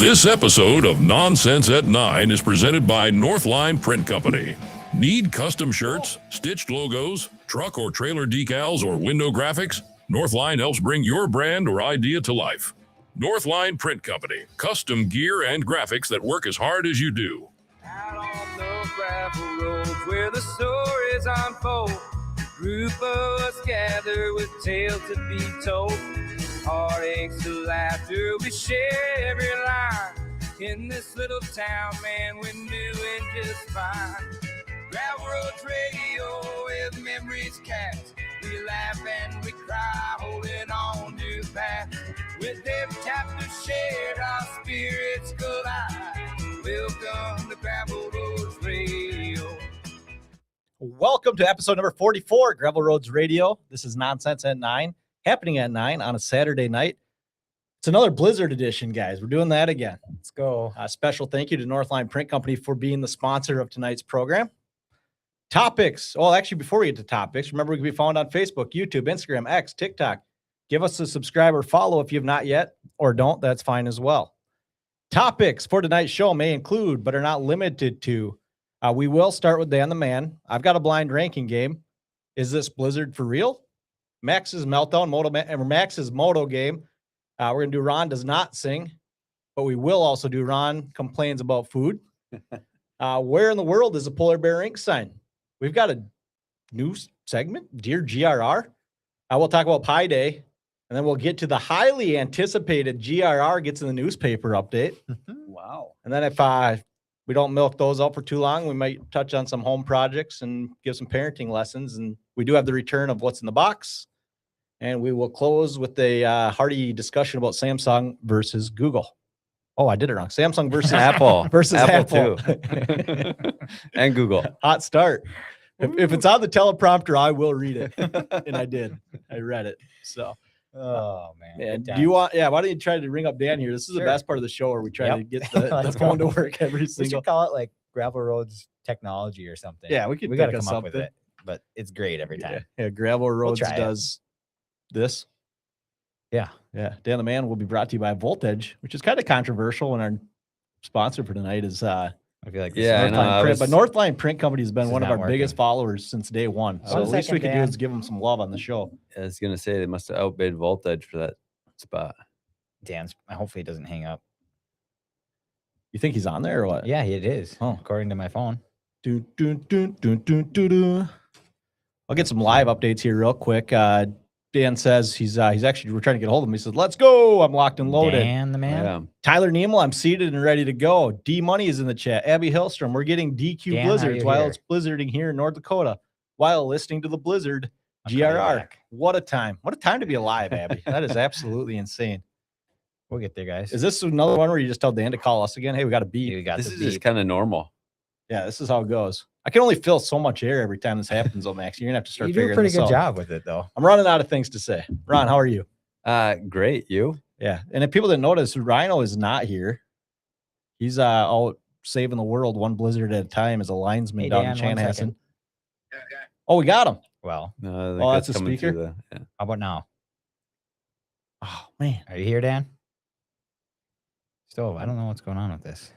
This episode of Nonsense at 9 is presented by Northline Print Company. Need custom shirts, stitched logos, truck or trailer decals, or window graphics? Northline helps bring your brand or idea to life. Northline Print Company, custom gear and graphics that work as hard as you do. Out on those gravel roads where the stories unfold, a group of us gather with tales to be told. Heartaches to laughter, we share every line. In this little town, man, we're doing just fine. Gravel Roads Radio with memories kept. We laugh and we cry, holding on to the past. With every chapter shared, our spirits collide. Welcome to Gravel Roads Radio. Welcome to episode number 44, Gravel Roads Radio. This is Nonsense at 9, happening at 9 on a Saturday night. It's another Blizzard edition, guys. We're doing that again. Let's go. A special thank you to Northline Print Company for being the sponsor of tonight's program. Topics. Well, actually, before we get to topics, remember we can be found on Facebook, YouTube, Instagram, X, TikTok. Give us a subscribe or follow if you have not yet, or don't. That's fine as well. Topics for tonight's show may include, but are not limited to, we will start with Dan the Man. I've got a blind ranking game. Is this Blizzard for real? Max's Meltdown, Max's Moto game. We're going to do Ron Does Not Sing, but we will also do Ron Complains About Food. Where in the world is a polar bear ink sign? We've got a new segment, Dear GRR. We'll talk about Pi Day, and then we'll get to the highly anticipated GRR gets in the newspaper update. Wow. And then if we don't milk those out for too long, we might touch on some home projects and give some parenting lessons. And we do have the return of What's in the Box. And we will close with a hearty discussion about Samsung versus Google. Oh, I did it wrong. Samsung versus Apple. versus Apple. Too. And Google. Hot start. If it's on the teleprompter, I will read it. And I did. I read it. So, Oh, man. do you want, why don't you try to ring up Dan here? This is the best part of the show where we try to get the phone to work every We single. should call it like Gravel Roads Technology or something. Yeah, we got to pick come up with something. it. But it's great every time. Yeah, Gravel Roads try it. does this. Yeah. Yeah. Dan the Man will be brought to you by Voltage, which is kind of controversial. And our sponsor for tonight is I feel like this Yeah, I is know. Northline Print. But Northline Print Company has been This one is of our not biggest working. followers since day one. So One the least we second, can do Dan. is give them some love on the show. I was gonna say they must have outbid Voltage for that spot. Dan's. Hopefully, he doesn't hang up. You think he's on there or what? Yeah, it is. Oh. According to my phone. Do, do, do, do, do, do, do. I'll get some live updates here real quick. Dan says he's actually, we're trying to get a hold of him. He says, let's go. I'm locked and loaded. Dan the man. Yeah. Tyler Niemel, I'm seated and ready to go. D Money is in the chat. Abby Hillstrom, we're getting DQ Dan, blizzards are you while here? it's blizzarding here in North Dakota while listening to the Blizzard I'll call you GRR. back. What a time. What a time to be alive, Abby. That is absolutely insane. We'll get there, guys. Is this another one where you just tell Dan to call us again? Hey, we got a beat. We got This the is just beep. kind of normal. Yeah, this is how it goes. I can only fill so much air every time this happens, though, Max. You're going to have to start You do a figuring pretty this good out. job with it, though. I'm running out of things to say. Ron, how are you? Great. You? Yeah. And if people didn't notice, Rhino is not here. He's out saving the world one blizzard at a time as a linesman Hey, down Dan, in 1 Chanhassen. second. Oh, we got him. Well, No, I think Oh, that's a coming speaker? through yeah. how about now? Oh, man. Are you here, Dan? Still, I don't know what's going on with this.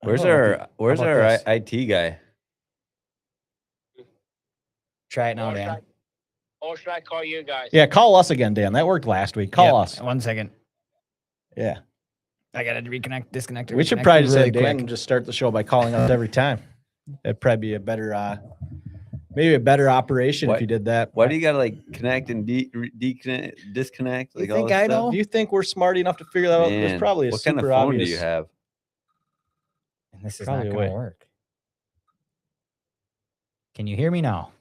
Where's Oh, our Where's about our this? IT guy? Try it now, Dan. Or should I call you guys? Yeah, call us again, Dan. That worked last week. Call Yep. us. 1 second. Yeah. I got to reconnect, disconnect. We should reconnect probably just really say Dan quick. and just start the show by calling us every time. That'd probably be a better, maybe a better operation if What- you did that. Why do you gotta like connect and deconnect, disconnect? You Like all think this I stuff? know? Do you think we're smart enough to figure that out? There's Man, probably a what super kind of phone obvious. do you have? And this is Probably not a going to way. work. Can you hear me now?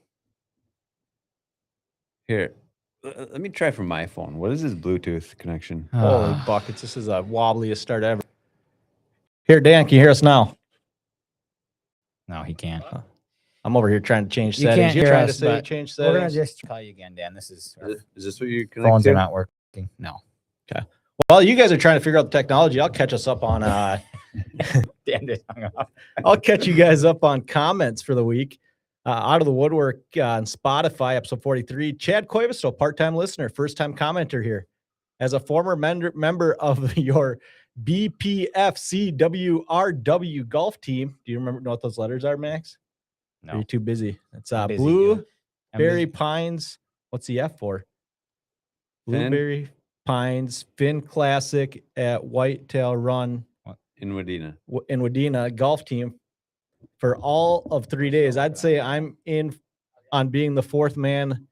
Here, let me try from my phone. What is this Bluetooth connection? Holy buckets. This is a wobbliest start ever. Here, Dan, can you hear us now? No, he can't. I'm over here trying to change You settings. can't You're hear trying to us, say but change We're going to settings. just call you again, Dan. This is Is this what you connect phones to? are not working. No. While you guys are trying to figure out the technology, I'll catch us up on Dan just hung up. I'll catch you guys up on comments for the week. Out of the woodwork on Spotify, episode 43. Chad Koivisto, part-time listener, first-time commenter here. As a former member of your BPFCWRW golf team, do you know what those letters are, Max? No. Are you too busy? It's I'm busy, Blueberry I'm busy. Pines. What's the F for? Finn? Blueberry Pines Finn Classic at Whitetail Run In Wadena. in Wadena golf team for all of 3 days. I'd say I'm in on being the fourth man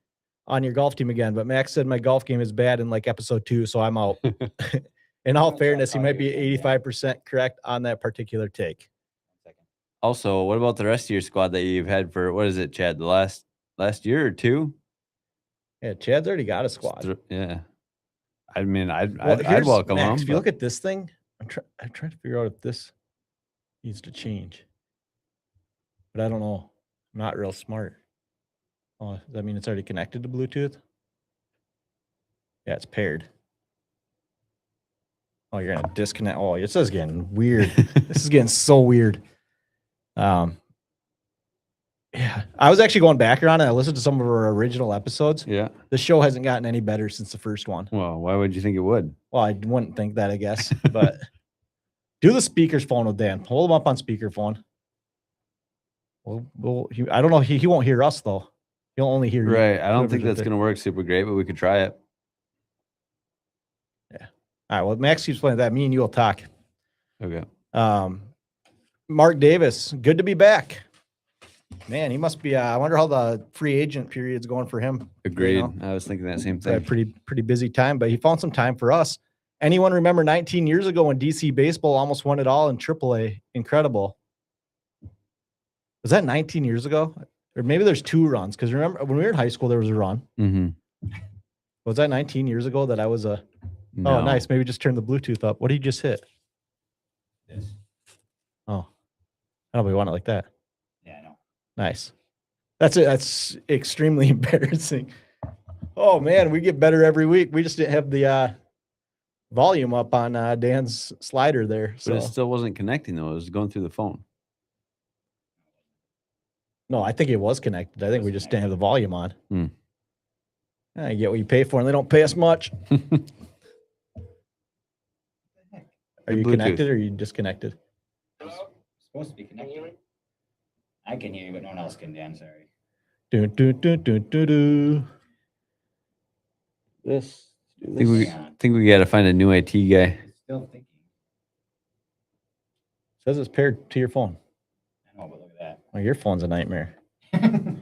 on your golf team again, but Max said my golf game is bad in like episode 2, so I'm out. In all fairness, he might be 85% correct on that particular take. Also, what about the rest of your squad that you've had for, what is it, Chad? The last year or two? Yeah, Chad's already got a squad. Yeah. I mean, I'd Here's- welcome Max, them. if you look at this thing, I'm trying to figure out if this needs to change. But I don't know. I'm not real smart. Oh, does that mean it's already connected to Bluetooth? Yeah, it's paired. Oh, you're gonna disconnect. Oh, this is getting weird. This is getting so weird. Yeah, I was actually going back around and I listened to some of our original episodes. Yeah. The show hasn't gotten any better since the first one. Well, why would you think it would? Well, I wouldn't think that, I guess. But do the speaker's phone with Dan. Hold him up on speakerphone. I don't know. He won't hear us though. He'll only hear you. Right. I don't Whoever's think up that's there. going to work super great, but we could try it. All right. Well, Max keeps playing that. Me and you will talk. Okay. Mark Davis, good to be back. Man, he must be. I wonder how the free agent period's going for him. Agreed. know? I was thinking that same Had a thing. pretty busy time, but he found some time for us. Anyone remember 19 years ago when DC baseball almost won it all in AAA? Incredible. Was that 19 years ago? Or maybe there's 2 runs. Because remember when we were in high school, there was a run. Mm-hmm. Was that 19 years ago that I was a? Oh, nice. Maybe just turn the Bluetooth up. What did you just hit? This. Oh, I don't know. We want it like that. Yeah, I know. Nice. That's it. That's extremely embarrassing. Oh man, we get better every week. We just didn't have the volume up on Dan's slider there. But So it still wasn't connecting, though. It was going through the phone. no, I think it was connected. I think we just didn't have the volume on. Hmm. I get what you pay for, and they don't pay us much. Are Good you Bluetooth. connected or are you disconnected? Supposed to be connected. I can hear you, but no one else can, Dan. Sorry. Do do do do do do. This. Think we got to find a new IT guy. Still thinking. Says it's paired to your phone. I know, but look at Oh, your phone's a nightmare. that.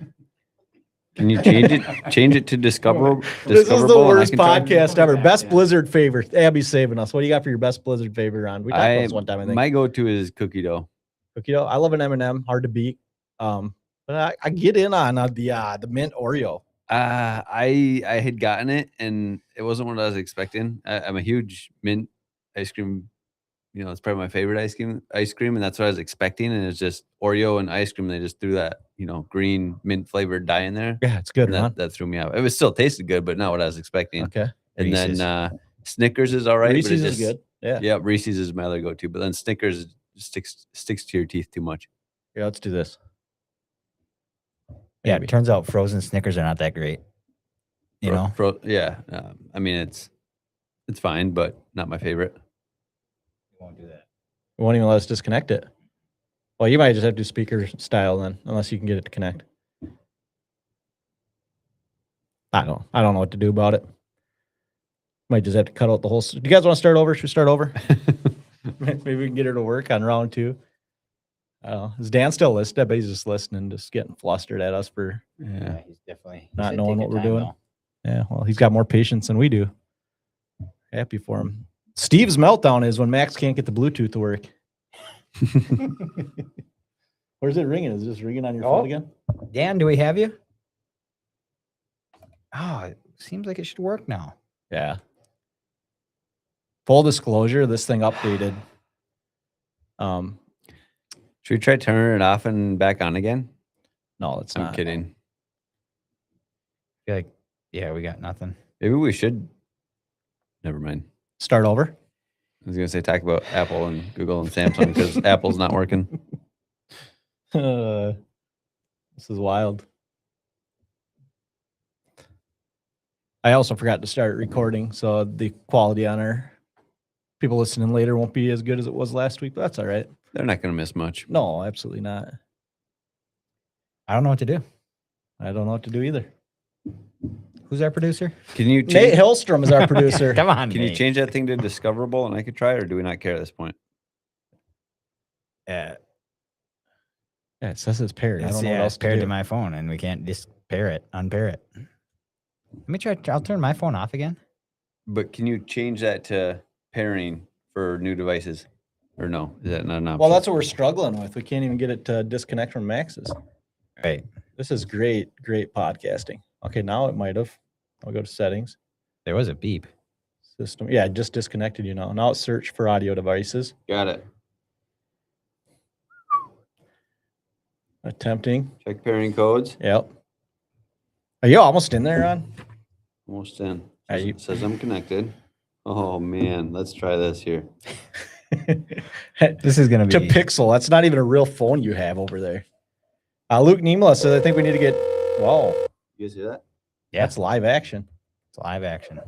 Can you change it? Change it to discoverable. This is the discoverable, and I worst can try? podcast ever. Best Yeah. Blizzard favor. Abby's saving us. What do you got for your best Blizzard favor on? We talked about this one time, I think. My go-to is cookie dough. Cookie dough. I love an M&M. Hard to beat. But I get in on the mint Oreo. I had gotten it, and it wasn't what I was expecting. I'm a huge mint ice cream. You know, it's probably my favorite ice cream, and that's what I was expecting. And it's just Oreo and ice cream. They just threw that, green mint flavored dye in there. Yeah, it's good, And man. that threw me off. It was still tasted good, but not what I was expecting. Okay. And Reese's. then Snickers is all right. but it Reese's is just- good. Yeah. Yeah, Reese's is my other go-to, but then Snickers sticks to your teeth too much. Yeah, let's do this. Yeah, Maybe. it turns out frozen Snickers are not that great. You know? Yeah. I mean, it's fine, but not my favorite. You won't do that. It won't even let us disconnect it. Well, you might just have to do speaker style then, unless you can get it to connect. I don't know what to do about it. Might just have to cut out the whole. Do you guys want to start over? Should we start over? Maybe we can get her to work on round 2. Is Dan still listening? I bet he's just listening, just getting flustered at us for. Yeah. He's definitely Not said knowing take what your we're time, doing. though. Yeah, well, he's got more patience than we do. Happy for him. Steve's meltdown is when Max can't get the Bluetooth to work. Where's it ringing? Is it just ringing on your phone again? Dan, do we have you? Oh, it seems like it should work now. Yeah. Full disclosure, this thing updated. Should we try turning it off and back on again? No, it's I'm not. kidding. I feel like, yeah, we got nothing. Maybe we should. Never mind. Start over. I was gonna say talk about Apple and Google and Samsung because Apple's not working. This is wild. I also forgot to start recording, so the quality on our people listening later won't be as good as it was last week, but that's all right. They're not going to miss much. No, absolutely not. I don't know what to do. I don't know what to do either. Who's our producer? Can you Nate change, Hillstrom is our producer. Come on, can you Nate. change that thing to discoverable and I could try it, or do we not care at this point? Yeah, it says it's paired. I It's, don't know what yeah, else it's paired to to do. my phone, and we can't just unpair it. Let me try. I'll turn my phone off again. But can you change that to pairing for new devices? Or no? Is that not an option? Well, that's what we're struggling with. We can't even get it to disconnect from Max's. Right. This is great podcasting. Okay, now it might have. I'll go to settings. There was a beep. System. Yeah, I just disconnected you now. Now it's search for audio devices. Got it. Attempting. Check pairing codes. Yep. Are you almost in there, Ron? Almost in. Are you- It says I'm connected. Oh man, let's try this here. This is gonna To be. Pixel. That's not even a real phone you have over there. Luke Niemela says, I think we need to get. Whoa, You guys hear that? Yeah. that's live action. It's live action.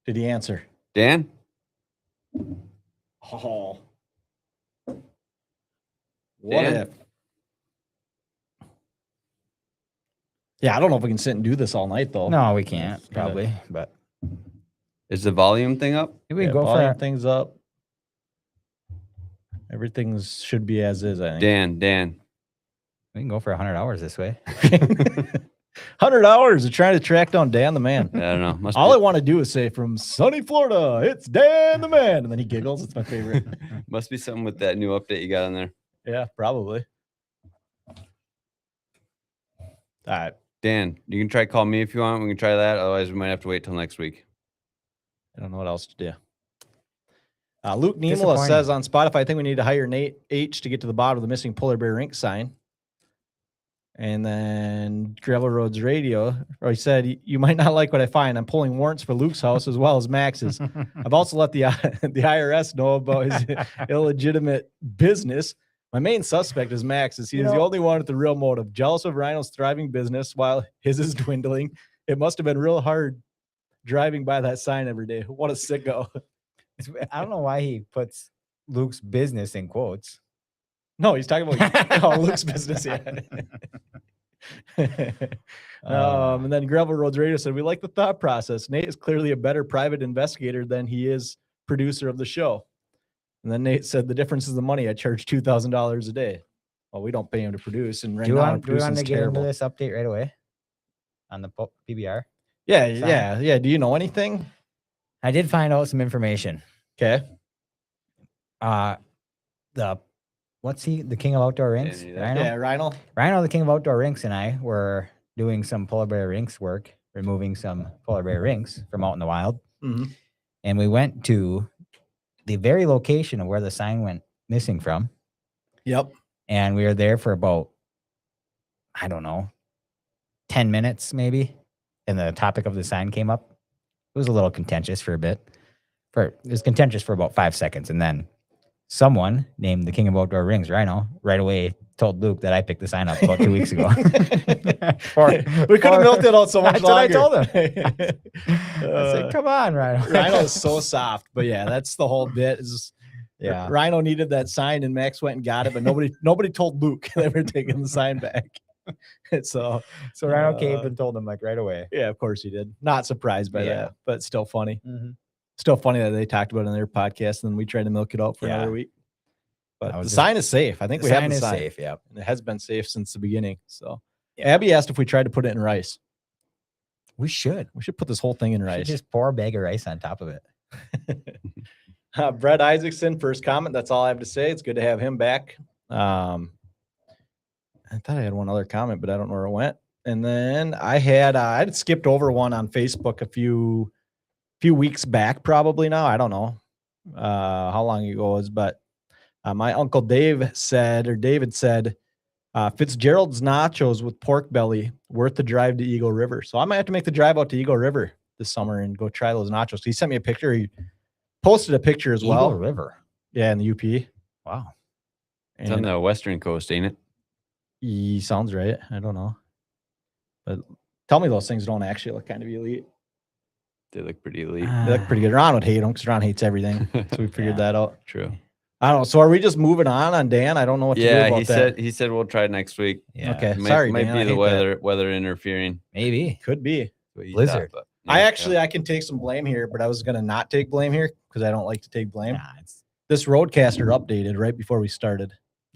Did he answer? Dan? Oh. What Dan? if? Yeah, I don't know if we can sit and do this all night though. No, we can't Yeah. probably, but Is the volume thing up? maybe we Yeah, can go volume for. things up. Everything's should be as is, I think. Dan. We can go for 100 hours this way. 100 hours of trying to track down Dan the man. I don't know. Must All I be, want to do is say from sunny Florida, it's Dan the man. And then he giggles. It's my favorite. must be something with that new update you got on there. Yeah, probably. All right. Dan, you can try call me if you want. We can try that. Otherwise, we might have to wait till next week. I don't know what else to do. Luke Niemela Disappointing. says on Spotify, I think we need to hire Nate H to get to the bottom of the missing Polar Bear Rink sign. And then Gravel Roads Radio, or he said, you might not like what I find. I'm pulling warrants for Luke's house as well as Max's. I've also let the IRS know about his illegitimate business. My main suspect is Max, as he is the only one with the real motive. Jealous of Rhino's thriving business while his is dwindling. It must have been real hard driving by that sign every day. What a sicko. I don't know why he puts Luke's business in quotes. No, he's talking about Luke's business. Yeah. And then Gravel Roads Radio said, we like the thought process. Nate is clearly a better private investigator than he is producer of the show. And then Nate said, the difference is the money. I charge $2,000 a day. Well, we don't pay him to produce. And right do we now, want to producing's get terrible. into this update right away on the PBR? Yeah. Do you know anything? I did find out some information. Okay. What's he? The King of Outdoor Rinks? Yeah, Rhino? Yeah, Rhino. Rhino, the King of Outdoor Rinks, and I were doing some polar bear rinks work, removing some polar bear rinks from out in the wild. Mm-hmm. And we went to the very location of where the sign went missing from. Yep. And we were there for about, I don't know, 10 minutes maybe. And the topic of the sign came up. It was a little contentious for a bit. It was contentious for about 5 seconds. And then someone named the King of Outdoor Rings, Rhino, right away told Luke that I picked the sign up about 2 weeks ago. We could have milked it out so much That's what I longer. told him. I said, come on, Rhino. Rhino is so soft, but yeah, that's the whole bit. Is Yeah. Rhino needed that sign, and Max went and got it, but nobody told Luke they were taking the sign back. So Rhino came and told him like right away. yeah, of course he did. Not surprised by Yeah. that, but still funny. Mm-hmm. Still funny that they talked about it in their podcast, and we tried to milk it out for Yeah. another week. But I the was just- sign is safe. I think we have the sign. safe. Yeah. And it has been safe since the beginning. So Yeah. Abby asked if we tried to put it in rice. We should. We should put this whole thing in Should rice. just pour a bag of rice on top of it. Brett Isaacson, first comment. That's all I have to say. It's good to have him back. I thought I had one other comment, but I don't know where it went. And then I had skipped over one on Facebook a few weeks back, probably now. I don't know how long ago it was, but my uncle David said, Fitzgerald's nachos with pork belly, worth the drive to Eagle River. So I might have to make the drive out to Eagle River this summer and go try those nachos. He sent me a picture. He posted a picture as well. Eagle River. Yeah, in the UP. Wow. It's on And the western coast, ain't it? he sounds right. I don't know. But tell me those things don't actually look kind of elite. They look pretty elite. They look pretty good. Ron would hate them because Ron hates everything. So we figured that out. True. I don't know. So are we just moving on Dan? I don't know what to do Yeah, about that. he said we'll try next week. Yeah. Okay. Might, Sorry, might Dan. be I the hate that. weather interfering. Maybe. Could be. What you Blizzard. thought, but I can take some blame here, but I was going to not take blame here because I don't like to take blame. Nah, it's, This Roadcaster updated right before we started.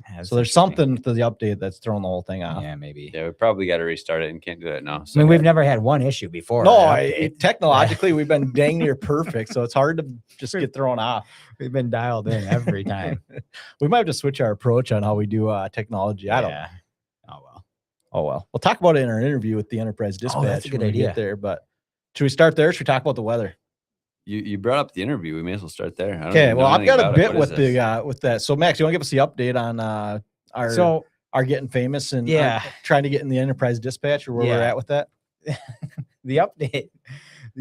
that's So there's interesting. something to the update that's throwing the whole thing off. Yeah, maybe. yeah, we probably got to restart it and can't do that now. I So mean, we've never had one issue before. No, an update. technologically, we've been dang near perfect. So it's hard to just get thrown off. We've been dialed in every time. We might have to switch our approach on how we do technology. I don't know. Yeah. Oh, well. Oh, well. We'll talk about it in our interview with the Enterprise Dispatch. that's a good when we get idea. there, but should we start there? Or should we talk about the weather? you brought up the interview. We may as well start there. I don't Okay. even Well, know I've anything got a about it. bit What with is this? the with that. So, Max, you want to give us the update on our getting famous and trying to get in the Enterprise Dispatch or where we're Yeah. at with that? The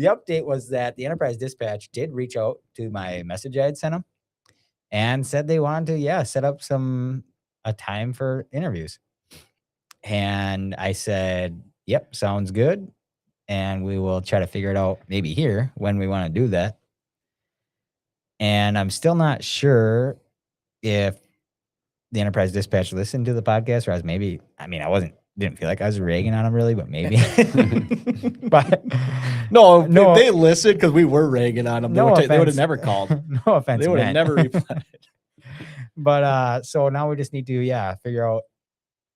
update was that the Enterprise Dispatch did reach out to my message I had sent them and said they wanted to, set up a time for interviews. And I said, yep, sounds good. And we will try to figure it out maybe here when we want to do that. And I'm still not sure if the Enterprise Dispatch listened to the podcast, or didn't feel like I was ragging on them really, but maybe. But No, No. they listened because we were ragging on them. They would have offense. never called. No offense. They would have meant. never replied. But so now we just need to figure out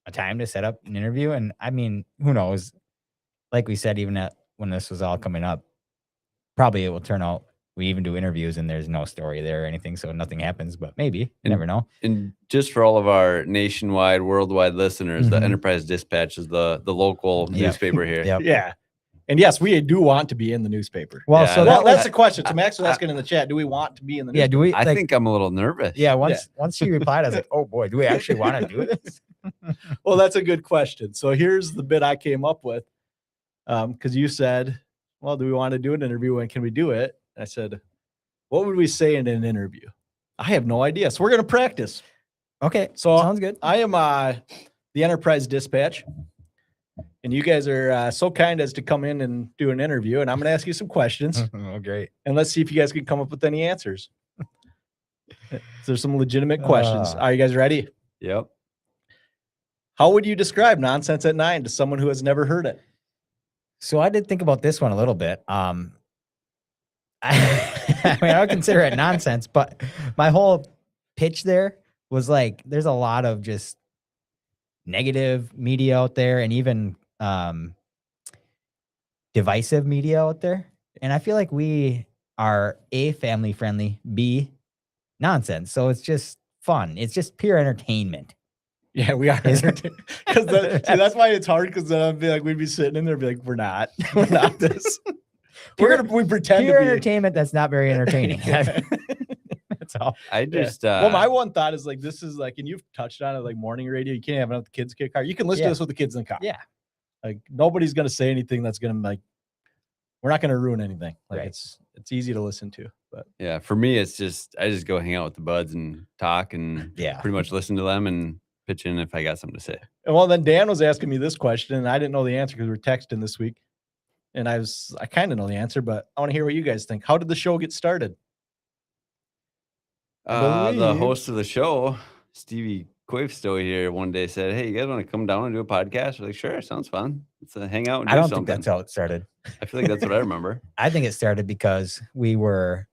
a time to set up an interview. And I mean, who knows? Like we said, even when this was all coming up, probably it will turn out we even do interviews and there's no story there or anything, so nothing happens. But maybe you never know. And just for all of our nationwide, worldwide listeners, the Mhm. Enterprise Dispatch is the local Yep. newspaper here. Yep. Yeah. And yes, we do want to be in the newspaper. Well, Yeah, so Well, that that's the question. So Max was asking in the chat, do we want to be in the yeah. newspaper? Do we? I like, think I'm a little nervous. yeah. Once she replied, I was like, oh boy, do we actually want to do this? Well, that's a good question. So here's the bit I came up with. Because you said, well, do we want to do an interview and can we do it? And I said, what would we say in an interview? I have no idea. So we're going to practice. Okay, So sounds good. I am the Enterprise Dispatch, and you guys are so kind as to come in and do an interview, and I'm going to ask you some questions, Oh, great. and let's see if you guys can come up with any answers. So there's some legitimate questions. Are you guys ready? Yep. How would you describe Nonsense at 9 to someone who has never heard it? So I did think about this one a little bit. I mean, I would consider it nonsense, but my whole pitch there was like, there's a lot of just negative media out there and even divisive media out there. And I feel like we are A, family friendly, B, nonsense. So it's just fun. It's just pure entertainment. Yeah, we are. Is- Because that's why it's hard. Because then I'd be like, we'd be sitting in there, and be like, we're not this. We pretend Pure to be. entertainment that's not very entertaining. That's all. I just Well, my one thought is like, this is like, and you've touched on it, like morning radio. You can't have it with the kids' kid car. You can listen Yeah. to this with the kids in the car. Yeah. Like nobody's gonna say anything that's gonna like. We're not gonna ruin anything. Like Right. it's easy to listen to. But yeah, for me, it's just I just go hang out with the buds and talk and Yeah. pretty much listen to them and pitch in if I got something to say. and well, then Dan was asking me this question, and I didn't know the answer because we were texting this week, and I kind of know the answer, but I want to hear what you guys think. How did the show get started? The believe- host of the show, Stevie Quavestow here, one day said, "Hey, you guys want to come down and do a podcast?" We're like, "Sure, sounds fun. Let's hang out and do I don't something." think that's how it started. I feel like that's what I remember. I think it started because we're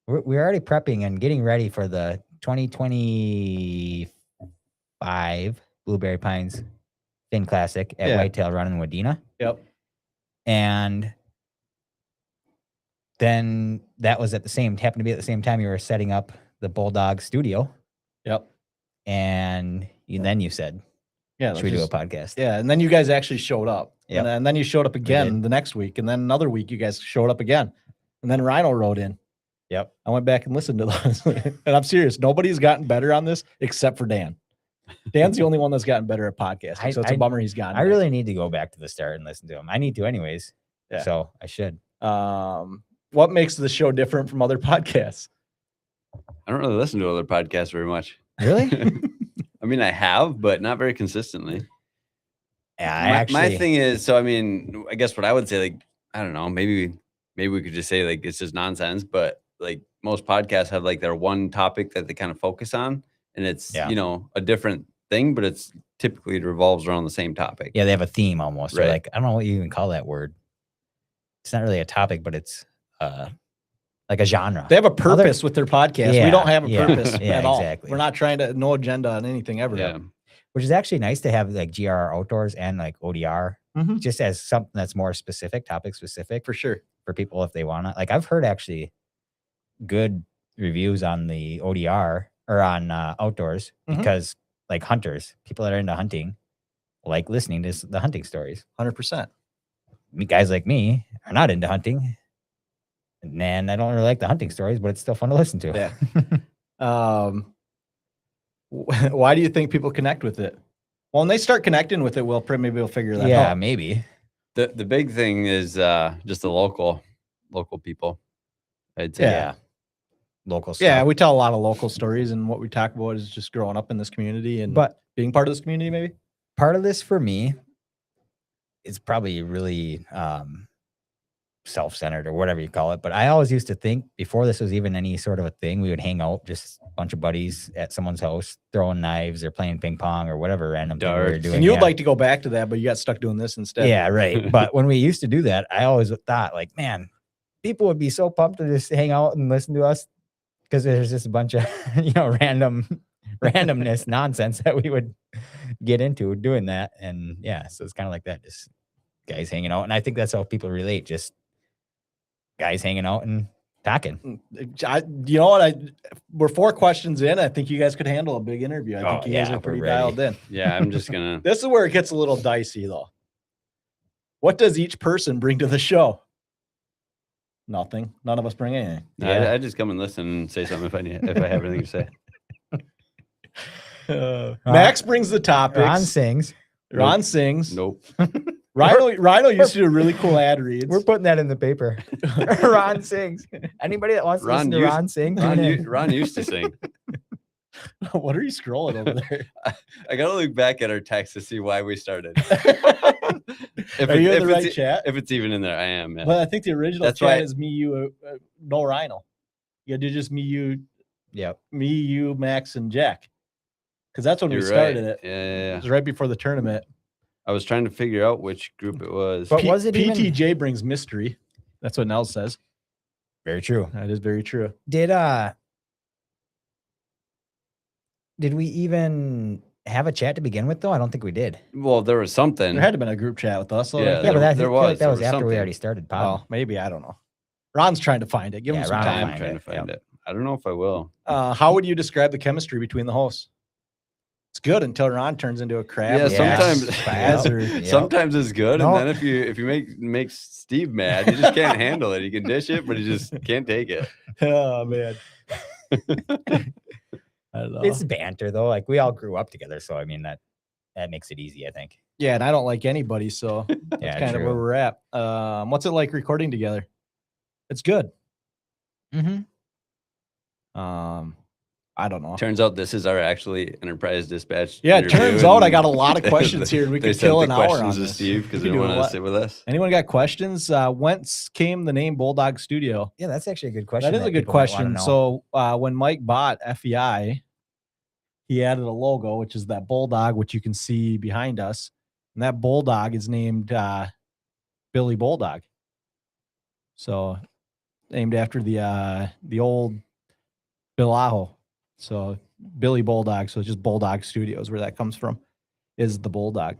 already prepping and getting ready for the 2025 Blueberry Pines Fin Classic at Yeah. Whitetail Run in Wadena. Yep. And then that was happened to be at the same time you were setting up the Bulldog studio. Yep. And then you said, Yeah. should we do a podcast? Yeah, and then you guys actually showed up. Yep. And then you showed up again the next week, and then another week you guys showed up again. And then Rhino wrote in. Yep. I went back and listened to those. And I'm serious. Nobody's gotten better on this except for Dan. Dan's the only one that's gotten better at podcasting. So it's a bummer he's gone. I really need to go back to the start and listen to them. I need to anyways. Yeah. So I should. What makes the show different from other podcasts? I don't really listen to other podcasts very much. Really? I mean, I have, but not very consistently. Yeah, my thing is, so I mean, I guess what I would say, like, I don't know, maybe we could just say like it's just nonsense, but like most podcasts have like their one topic that they kind of focus on, and it's Yeah. you know a different thing, but it's typically it revolves around the same topic. Yeah, they have a theme almost. Or Right. like, I don't know what you even call that word. It's not really a topic, but it's like a genre. They have a purpose with their podcast. We Yeah, don't have a yeah, purpose yeah, at all. exactly. We're not trying to no agenda on anything ever. Yeah. Which is actually nice to have like GRR Outdoors and like ODR Mhm. just as something that's more specific, topic specific For sure. for people if they want to. Like I've heard actually good reviews on the ODR or on Outdoors Mhm. because like hunters, people that are into hunting, like listening to the hunting stories. 100%. Guys like me are not into hunting, and I don't really like the hunting stories, but it's still fun to listen to. Yeah. Why do you think people connect with it? Well, when they start connecting with it, maybe we'll figure that Yeah, out. maybe. The big thing is just the local people. I'd say. Yeah. Local stuff. Yeah, we tell a lot of local stories, and what we talk about is just growing up in this community and But being part of this community, maybe. part of this for me is probably really self-centered or whatever you call it. But I always used to think before this was even any sort of a thing, we would hang out, just a bunch of buddies at someone's house, throwing knives or playing ping pong or whatever random thing we were Darts. doing. And you would yeah. like to go back to that, but you got stuck doing this instead. Yeah, right. But when we used to do that, I always thought like, man, people would be so pumped to just hang out and listen to us because there's just a bunch of, randomness nonsense that we would get into doing that. And yeah, so it's kind of like that, just guys hanging out. And I think that's how people relate, just guys hanging out and talking. You know what? We're 4 questions in. I think you guys could handle a big interview. I think you guys yeah, are pretty we're ready. dialed in. Yeah, I'm just gonna. This is where it gets a little dicey, though. What does each person bring to the show? Nothing. None of us bring anything. I just come and listen and say something if I have anything to say. Max brings the topics. Ron sings. sings. Nope. Rhino used to do really cool ad reads. We're putting that in the paper. Ron sings. Anybody that wants to listen to Ron sing, tune in. Ron used to sing. What are you scrolling over there? I gotta look back at our text to see why we started. Are you in the right chat? If it's even in there, I am. Yeah. But I think the original That's chat why- is me, you, no Rhino. You do just me, you, Yep. me, you, Max, and Jack. Because that's when we You're started right. it. Yeah. It was right before the tournament. I was trying to figure out which group it was. But was it even- PTJ brings mystery. That's what Nels says. Very true. That is very true. Did we even have a chat to begin with, though? I don't think we did. Well, there was something. There had to have been a group chat with us. Yeah, Yeah, but that, there I feel like was. that There was was after we something. already started. Oh, maybe. I don't know. Ron's trying to find it. Give him Yeah, some Ron will time. I'm trying to find Yep. it. I don't know if I will. How would you describe the chemistry between the hosts? It's good until Ron turns into a crab. Yeah, or sometimes- spaz or- Yep. Sometimes it's good, No. and then if you make Steve mad, he just can't handle it. He can dish it, but he just can't take it. Oh man. I don't know. It's banter, though. Like, we all grew up together, so I mean that makes it easy, I think. Yeah, and I don't like anybody, so that's Yeah, kind of where true. we're at. What's it like recording together? It's good. Mm-hmm. I don't know. Turns out this is our actually enterprise dispatch. Yeah, it interview, turns out I and got a lot of questions here, and we they could sent kill the an hour on questions to this. Steve because We we could do want a to lot. sit with us. Anyone got questions? Whence came the name Bulldog Studio? Yeah, that's actually a good question. That is a good people might wanna question. know. So when Mike bought FEI, he added a logo, which is that bulldog, which you can see behind us, and that bulldog is named Billy Bulldog. So named after the old Bill Aho. So Billy Bulldog. So it's just Bulldog Studios, where that comes from, is the bulldog.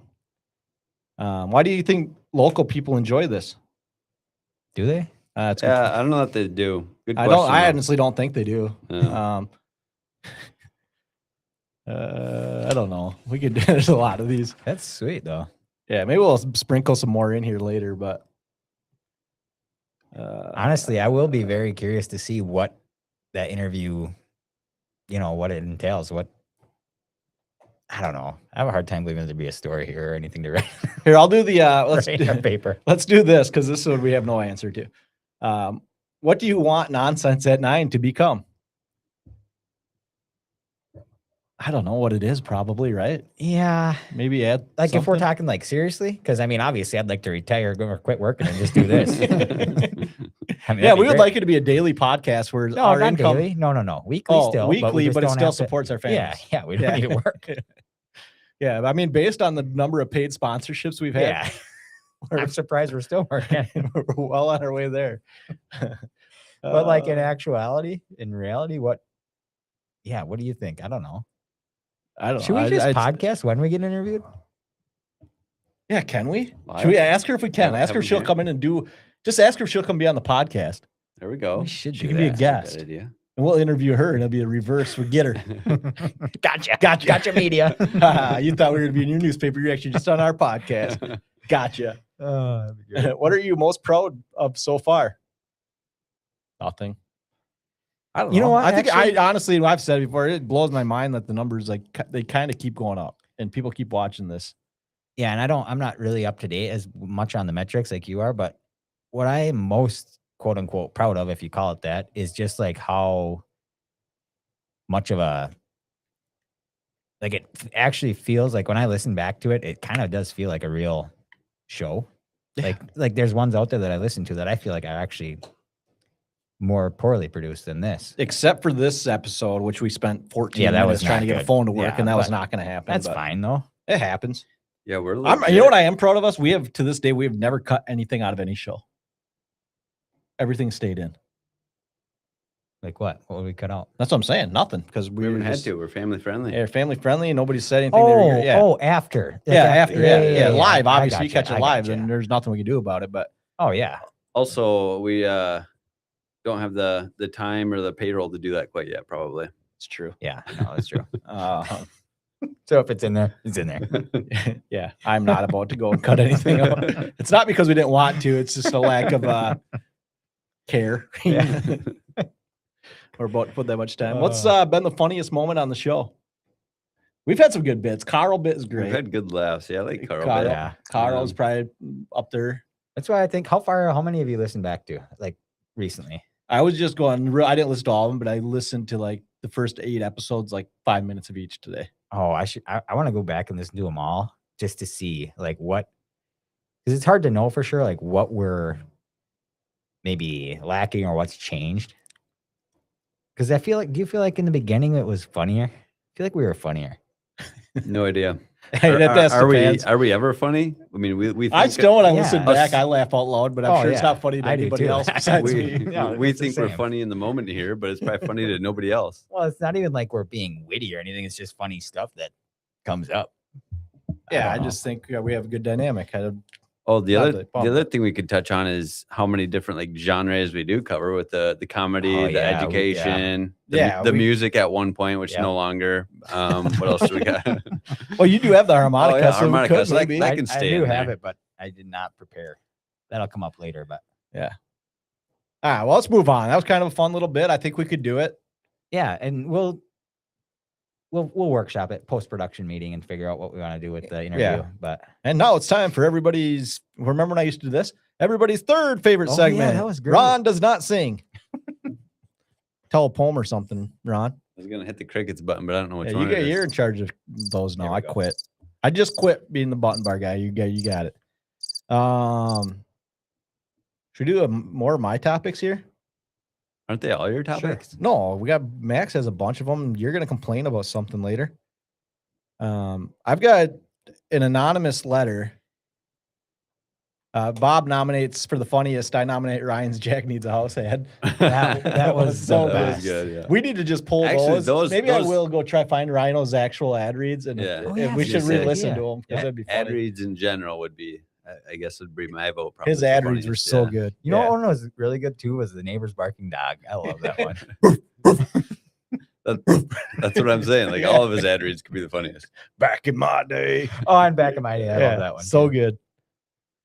Why do you think local people enjoy this? Do they? It's good. Yeah, I don't know what they do. Good I question. don't. I though. honestly don't think they do. Yeah. I don't know. We could. There's a lot of these. That's sweet, though. Yeah, maybe we'll sprinkle some more in here later. But Honestly, I will be very curious to see what that interview, what it entails. I don't know. I have a hard time believing there'd be a story here or anything to write, here, I'll do the. Let's write on paper. let's do this because this one we have no answer to. What do you want Nonsense at 9 to become? I don't know what it is, probably, right? Yeah. Maybe add Like if we're something? talking like seriously, because I mean, obviously I'd like to retire or quit working and just do this. I mean, Yeah, that'd we be would great. like it to be a daily podcast where No, our not income daily. No. Weekly still. weekly, just but it don't still have to- supports our Yeah, families. yeah. We don't need to work. Yeah, I mean, based on the number of paid sponsorships we've had, Yeah. we're, I'm surprised we're still working. we're well on our way there. But like in Uh, actuality, in reality, what do you think? I don't know. I don't Should know. we just I- podcast when we get interviewed? Yeah, can we? Live? Should we ask her if we can? Have- Ask her have if she'll them come in and do. Just ask her if she'll come be on the podcast. There we go. We should She do can be a that. guest, Good idea. and we'll interview her, and it'll be a reverse. We get her. Gotcha, media. You thought we were going to be in your newspaper. You're actually just on our podcast. Gotcha. That'd be great. What are you most proud of so far? Nothing. I don't know. You know what, I think actually- I honestly, I've said it before, it blows my mind that the numbers they kind of keep going up and people keep watching this. Yeah, and I'm not really up to date as much on the metrics like you are, but what I am most quote unquote proud of, if you call it that, is just like how much of a like it actually feels like when I listen back to it, it kind of does feel like a real show. Yeah. Like there's ones out there that I listen to that I feel like are actually more poorly produced than this. Except for this episode, which we spent 14 Yeah, that minutes was trying not to get a good. phone to work, Yeah, and that was but not going to happen. That's but fine though. It happens. Yeah, we're. You know what I am proud of us? We have to this day we have never cut anything out of any show. Everything stayed in. Like what? What would we cut out? That's what I'm saying. Nothing because We we haven't were had just, to. We're family friendly. they're family friendly and nobody said anything. They were, yeah. After. Like Yeah, after, yeah. Live, I obviously, you gotcha, catch it I live, gotcha. and there's nothing we can do about it. But Oh yeah. Also, we don't have the time or the payroll to do that quite yet. Probably. it's true. Yeah, no, that's true. So if it's in there, it's in there. yeah, I'm not about to go and cut anything out. It's not because we didn't want to. It's just a lack of care. We're about to put that much time. What's been the funniest moment on the show? We've had some good bits. Carl bit is We've great. had good laughs. Yeah, I like Carl. Carl, bit. Yeah. Carl's probably up there. That's why I think how many of you listened back to like recently? I was just going. I didn't listen to all of them, but I listened to like the first 8 episodes, like 5 minutes of each today. Oh, I want to go back and listen to them all just to see like what, because it's hard to know for sure like what we're maybe lacking or what's changed. Because I feel like, do you feel like in the beginning it was funnier? I feel like we were funnier. No idea. That's Are we depends. ever funny? I mean, we I think- still, when I yeah. listen Us- back, I laugh out loud, but I'm Oh, sure it's yeah. not funny to I do anybody too. else besides we, me. Yeah, we it's the think we're same. funny in the moment here, but it's probably funny to nobody else. Well, it's not even like we're being witty or anything. It's just funny stuff that comes up. Yeah, I don't know. just think we have a good dynamic. Oh, the Not other the the bump. other thing we could touch on is how many different like genres we do cover with the comedy, Oh, the yeah, education, Yeah, the we- music at one point, which Yeah. no longer. What else do we got? Well, you do have the harmonica, Oh, yeah, so harmonica, we could so that- maybe. that can stay I do in have there. it, but I did not prepare. That'll come up later, but All right, well, let's move on. That was kind of a fun little bit. I think we could do it. yeah, and we'll workshop it post-production meeting and figure out what we want to do with the interview. Yeah. But And now it's time for everybody's. Remember when I used to do this? Everybody's third favorite Oh, yeah, segment. that was great. Ron does not sing. Tell a poem or something, Ron. I was gonna hit the crickets button, but I don't know which Yeah, one. it is. you're in charge of those now. There we I go. quit. I just quit being the button bar guy. You got it. Should we do more of my topics here? Aren't they all your topics? No, we got Max has a bunch of them. You're gonna complain about something later. I've got an anonymous letter. Bob nominates for the funniest. I nominate Ryan's Jack Needs a House ad. That was so the That good. was good. Yeah. We need to just pull Actually, those. Maybe I those- will go try find Rhino's actual ad reads, and, Yeah. Oh, and yeah, we that's should a good re-listen idea. to them because Yeah. that'd be Ad funny. reads in general would be, I guess, would be my vote. Probably His the ad reads were funniest, so yeah. good. You know Yeah. what one was really good too was the neighbor's barking dog. I love that one. That's what I'm saying. Like all of his ad reads could be the funniest. Back in my day. Oh, and back in my day, I love that one. So too. good.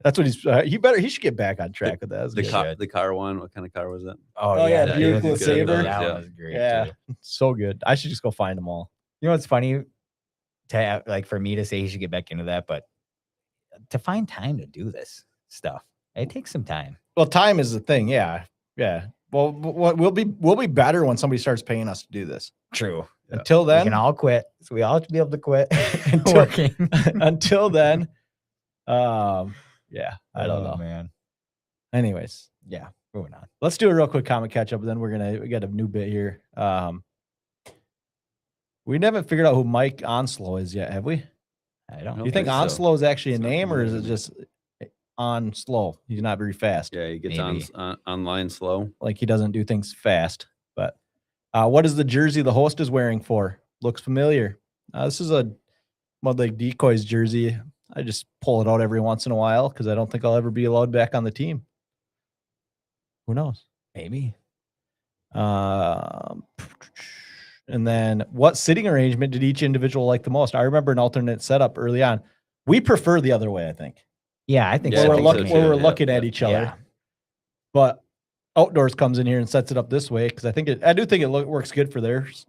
That's what he should get back on track with that. That's The good. car, the car one. What kind of car was that? Oh, yeah, yeah, Buick yeah, LeSabre. good. That Yeah. one was great. Yeah. too. So good. I should just go find them all. You know what's funny to have, like for me to say he should get back into that, but to find time to do this stuff, it takes some time. Well, time is the thing. Yeah. Yeah. Well, we'll be better when somebody starts paying us to do this. True. Until We then, can all quit. So we all have to be able to quit Until- working. until then, yeah, I don't know. Man. Anyways, Yeah. Moving on. let's do a real quick comment catch up. And then we got a new bit here. We haven't figured out who Mike Onslow is yet, have we? I don't Do you think think so. Onslow is actually a It's not name, or is familiar it to me. just on slow? He's not very fast. Yeah, he gets Maybe. online slow. Like he doesn't do things fast. But what is the jersey the host is wearing for? Looks familiar. This is a Mud Lake Decoys jersey. I just pull it out every once in a while because I don't think I'll ever be allowed back on the team. Who knows? Maybe. And then what sitting arrangement did each individual like the most? I remember an alternate setup early on. We prefer the other way, I think. Yeah, I think Yeah, Where I we're, think look, so where too. we're Yeah, looking at yeah. each other. Yeah. But Outdoors comes in here and sets it up this way because I do think it works good for theirs.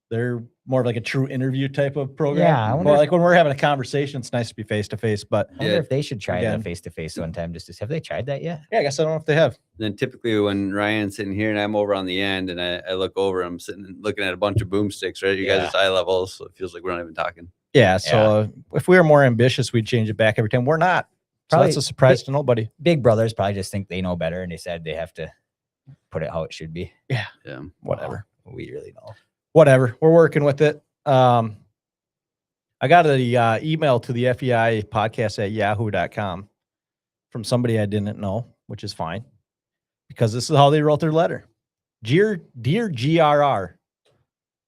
They're more of like a true interview type of program. Yeah, I wonder Well, if- like when we're having a conversation, it's nice to be face to face. But I wonder Yeah. if they should try Again. the face to face one time. Have they tried that yet? yeah, I guess I don't know if they have. Then typically when Ryan's sitting here and I'm over on the end and I look over, I'm sitting looking at a bunch of boomsticks, right? You guys are eye levels, so it feels like we're not even talking. Yeah. So if we were more ambitious, we'd change it back every time. We're not. So Probably- that's a surprise to nobody. Big brothers probably just think they know better and they said they have to put it how it should be. Yeah. Whatever. We really know. Whatever. We're working with it. I got an email to the FEI podcast at yahoo.com from somebody I didn't know, which is fine because this is how they wrote their letter. Dear GRR.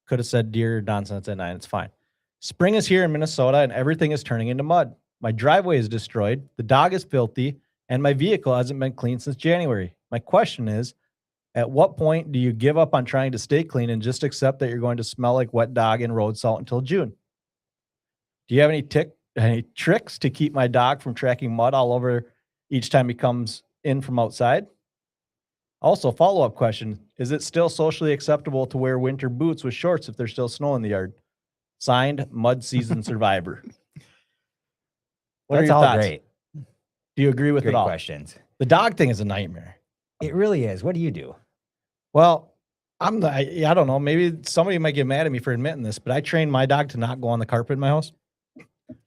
Could have said dear nonsense at 9. It's fine. Spring is here in Minnesota and everything is turning into mud. My driveway is destroyed. The dog is filthy and my vehicle hasn't been cleaned since January. My question is, at what point do you give up on trying to stay clean and just accept that you're going to smell like wet dog and road salt until June? Do you have any tricks to keep my dog from tracking mud all over each time he comes in from outside? Also, follow-up question, is it still socially acceptable to wear winter boots with shorts if there's still snow in the yard? Signed, Mud Season Survivor. What are That's your all thoughts? great. Do you agree with Great it all? questions. The dog thing is a nightmare. It really is. What do you do? Well, I don't know. Maybe somebody might get mad at me for admitting this, but I train my dog to not go on the carpet in my house.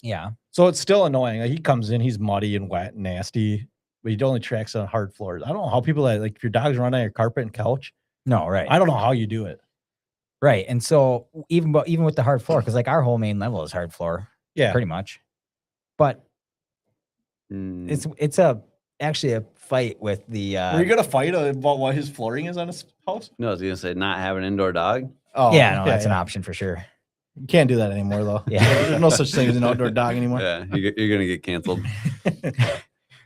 Yeah. So it's still annoying. Like, he comes in, he's muddy and wet and nasty, but he only tracks on hard floors. I don't know how people like if your dog's run on your carpet and couch. No, right. I don't know how you do it. Right. And so even with the hard floor, because like our whole main level is hard floor, Yeah. pretty much. But it's actually a fight with the Were you gonna fight about what his flooring is on his house? No, I was gonna say not have an indoor dog. Oh, that's an option for sure. You can't do that anymore, though. Yeah. There's no such thing as an outdoor dog anymore. Yeah, you're gonna get canceled.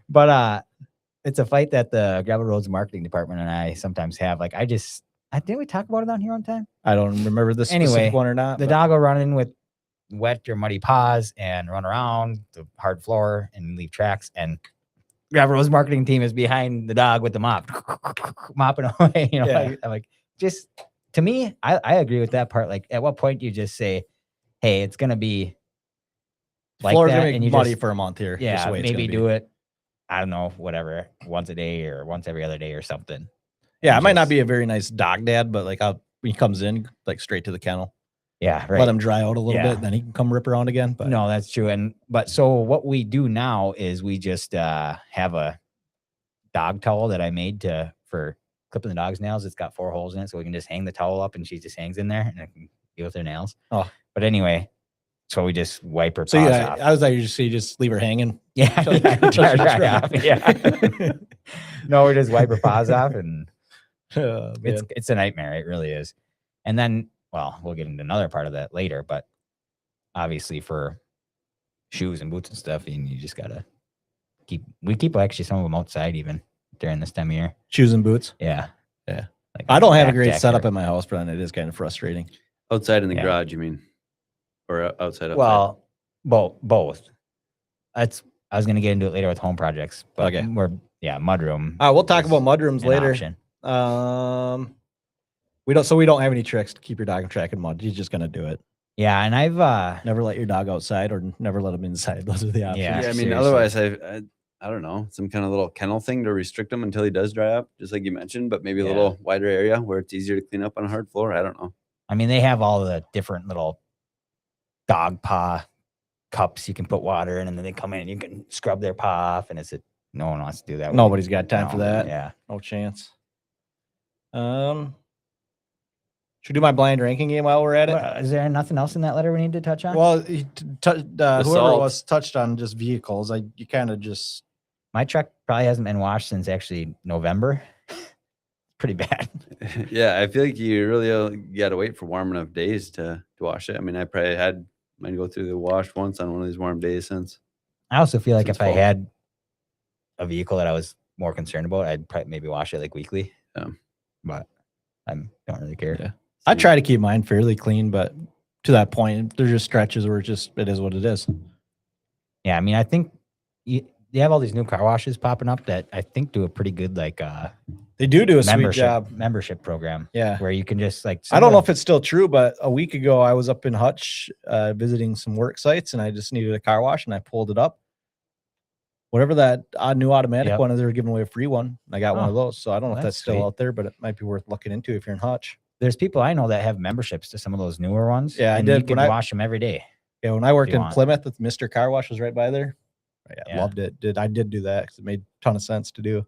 But it's a fight that the Gravel Roads marketing department and I sometimes have. Like didn't we talk about it on here one time? I don't remember this specific Anyway, one or not. The but- dog will run in with wet or muddy paws and run around the hard floor and leave tracks. And Gravel Roads marketing team is behind the dog with the mop, mopping away. You know, Yeah. I'm like, just to me, I agree with that part. Like, at what point do you just say, "Hey, it's gonna be like floor's that," gonna and be you muddy just, for a month here. yeah, maybe maybe do it. I don't know, whatever, once a day or once every other day or something. Yeah, I might not just- be a very nice dog dad, but like when he comes in, like straight to the kennel, Yeah, right. let him dry out a little Yeah. bit, then he can come rip around again. But No, that's true. But so what we do now is we just have a dog towel that I made for clipping the dog's nails. It's got 4 holes in it, so we can just hang the towel up and she just hangs in there and I can deal with her nails. Oh. But anyway, so we just wipe her so paws yeah, off. I was like, you just leave her hanging. Yeah, Till- yeah, till she dry dries. off, yeah. No, we just wipe her paws off and Oh, man. it's a nightmare. It really is. And then, well, we'll get into another part of that later, but obviously for shoes and boots and stuff, and you just gotta we keep actually some of them outside even during this time of year. Shoes and boots. Yeah. Yeah. Like I don't have a back great deck setup or- at my house, but it is kind of frustrating. Outside in the Yeah. garage, you mean? Or outside? Well, both. I was gonna get into it later with home projects, but Okay. mudroom. We'll talk is about mudrooms an later. option. We don't have any tricks to keep your dog from tracking mud. He's just gonna do it. Yeah, and I've Never let your dog outside or never let him inside. Those are the options. Yeah. Yeah, I mean, seriously. otherwise, I don't know, some kind of little kennel thing to restrict him until he does dry up, just like you mentioned, but maybe a Yeah. little wider area where it's easier to clean up on a hard floor. I don't know. I mean, they have all the different little dog paw cups you can put water in, and then they come in and you can scrub their paw off. And no one wants to do that. Nobody's got time for No, that. Yeah. No chance. Should we do my blind ranking game while we're at it? Well, is there nothing else in that letter we need to touch on? Well, whoever salt. was touched on just vehicles. You kind of just My truck probably hasn't been washed since actually November. Pretty bad. Yeah, I feel like you really got to wait for warm enough days to wash it. I mean, I probably had mine go through the wash once on one of these warm days since. I also feel like Since if I fall. had a vehicle that I was more concerned about, I'd probably maybe wash it like weekly. Yeah. But I don't really care. Yeah. I try to keep mine fairly clean, but to that point, there's just stretches where it is what it is. Yeah, I mean, I think you have all these new car washes popping up that I think do a pretty good like They do a sweet job. membership program. Yeah. Where you can just like I don't know if it's still true, but a week ago I was up in Hutch visiting some work sites, and I just needed a car wash, and I pulled it up. Whatever that new automatic one is, they were giving away a free one. I got one of those, so I don't know if that's still sweet. out there, but it might be worth looking into if you're in Hutch. There's people I know that have memberships to some of those newer ones. Yeah, I and did. You can When I- wash them every day. Yeah, when I worked you in want. Plymouth, with Mr. Car Wash was right by there. Yeah, Yeah. loved it. I did do that because it made a ton of sense to do.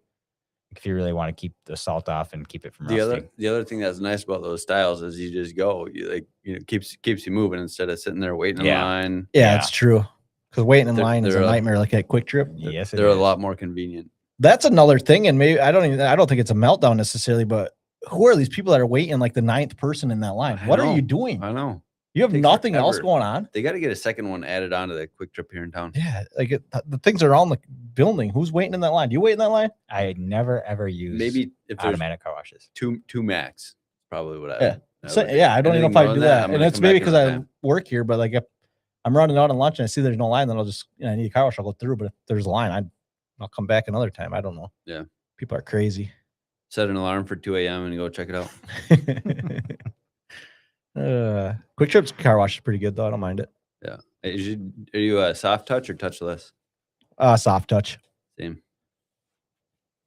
If you really want to keep the salt off and keep it from The rusting. other thing that's nice about those styles is you just go. Keeps you moving instead of sitting there waiting in Yeah. line. Yeah, Yeah. it's true. Because waiting in They're- line is a they're a- nightmare, like at Quick Trip. Yes, it They're a is. lot more convenient. That's another thing, and maybe I don't think it's a meltdown necessarily, but who are these people that are waiting like the 9th person in that line? I What are know. you doing? I know. You have Takes nothing else forever. going on. They got to get a second one added onto the Quick Trip here in town. Yeah, like the things are on the building. Who's waiting in that line? Do you wait in that line? I never ever use Maybe if there's automatic car washes. two max, probably what I. Yeah. I So, would- yeah, I don't even know if anything I more do than that, I'm and gonna it's come maybe back because another I time. work here. But like if I'm running out on lunch and I see there's no line, then I'll just I need a car wash. I'll go through. But if there's a line, I'll come back another time. I don't know. Yeah. People are crazy. Set an alarm for 2 a.m. and go check it out. Quick Trip's car wash is pretty good though. I don't mind it. Are you a soft touch or touchless? Soft touch. Same.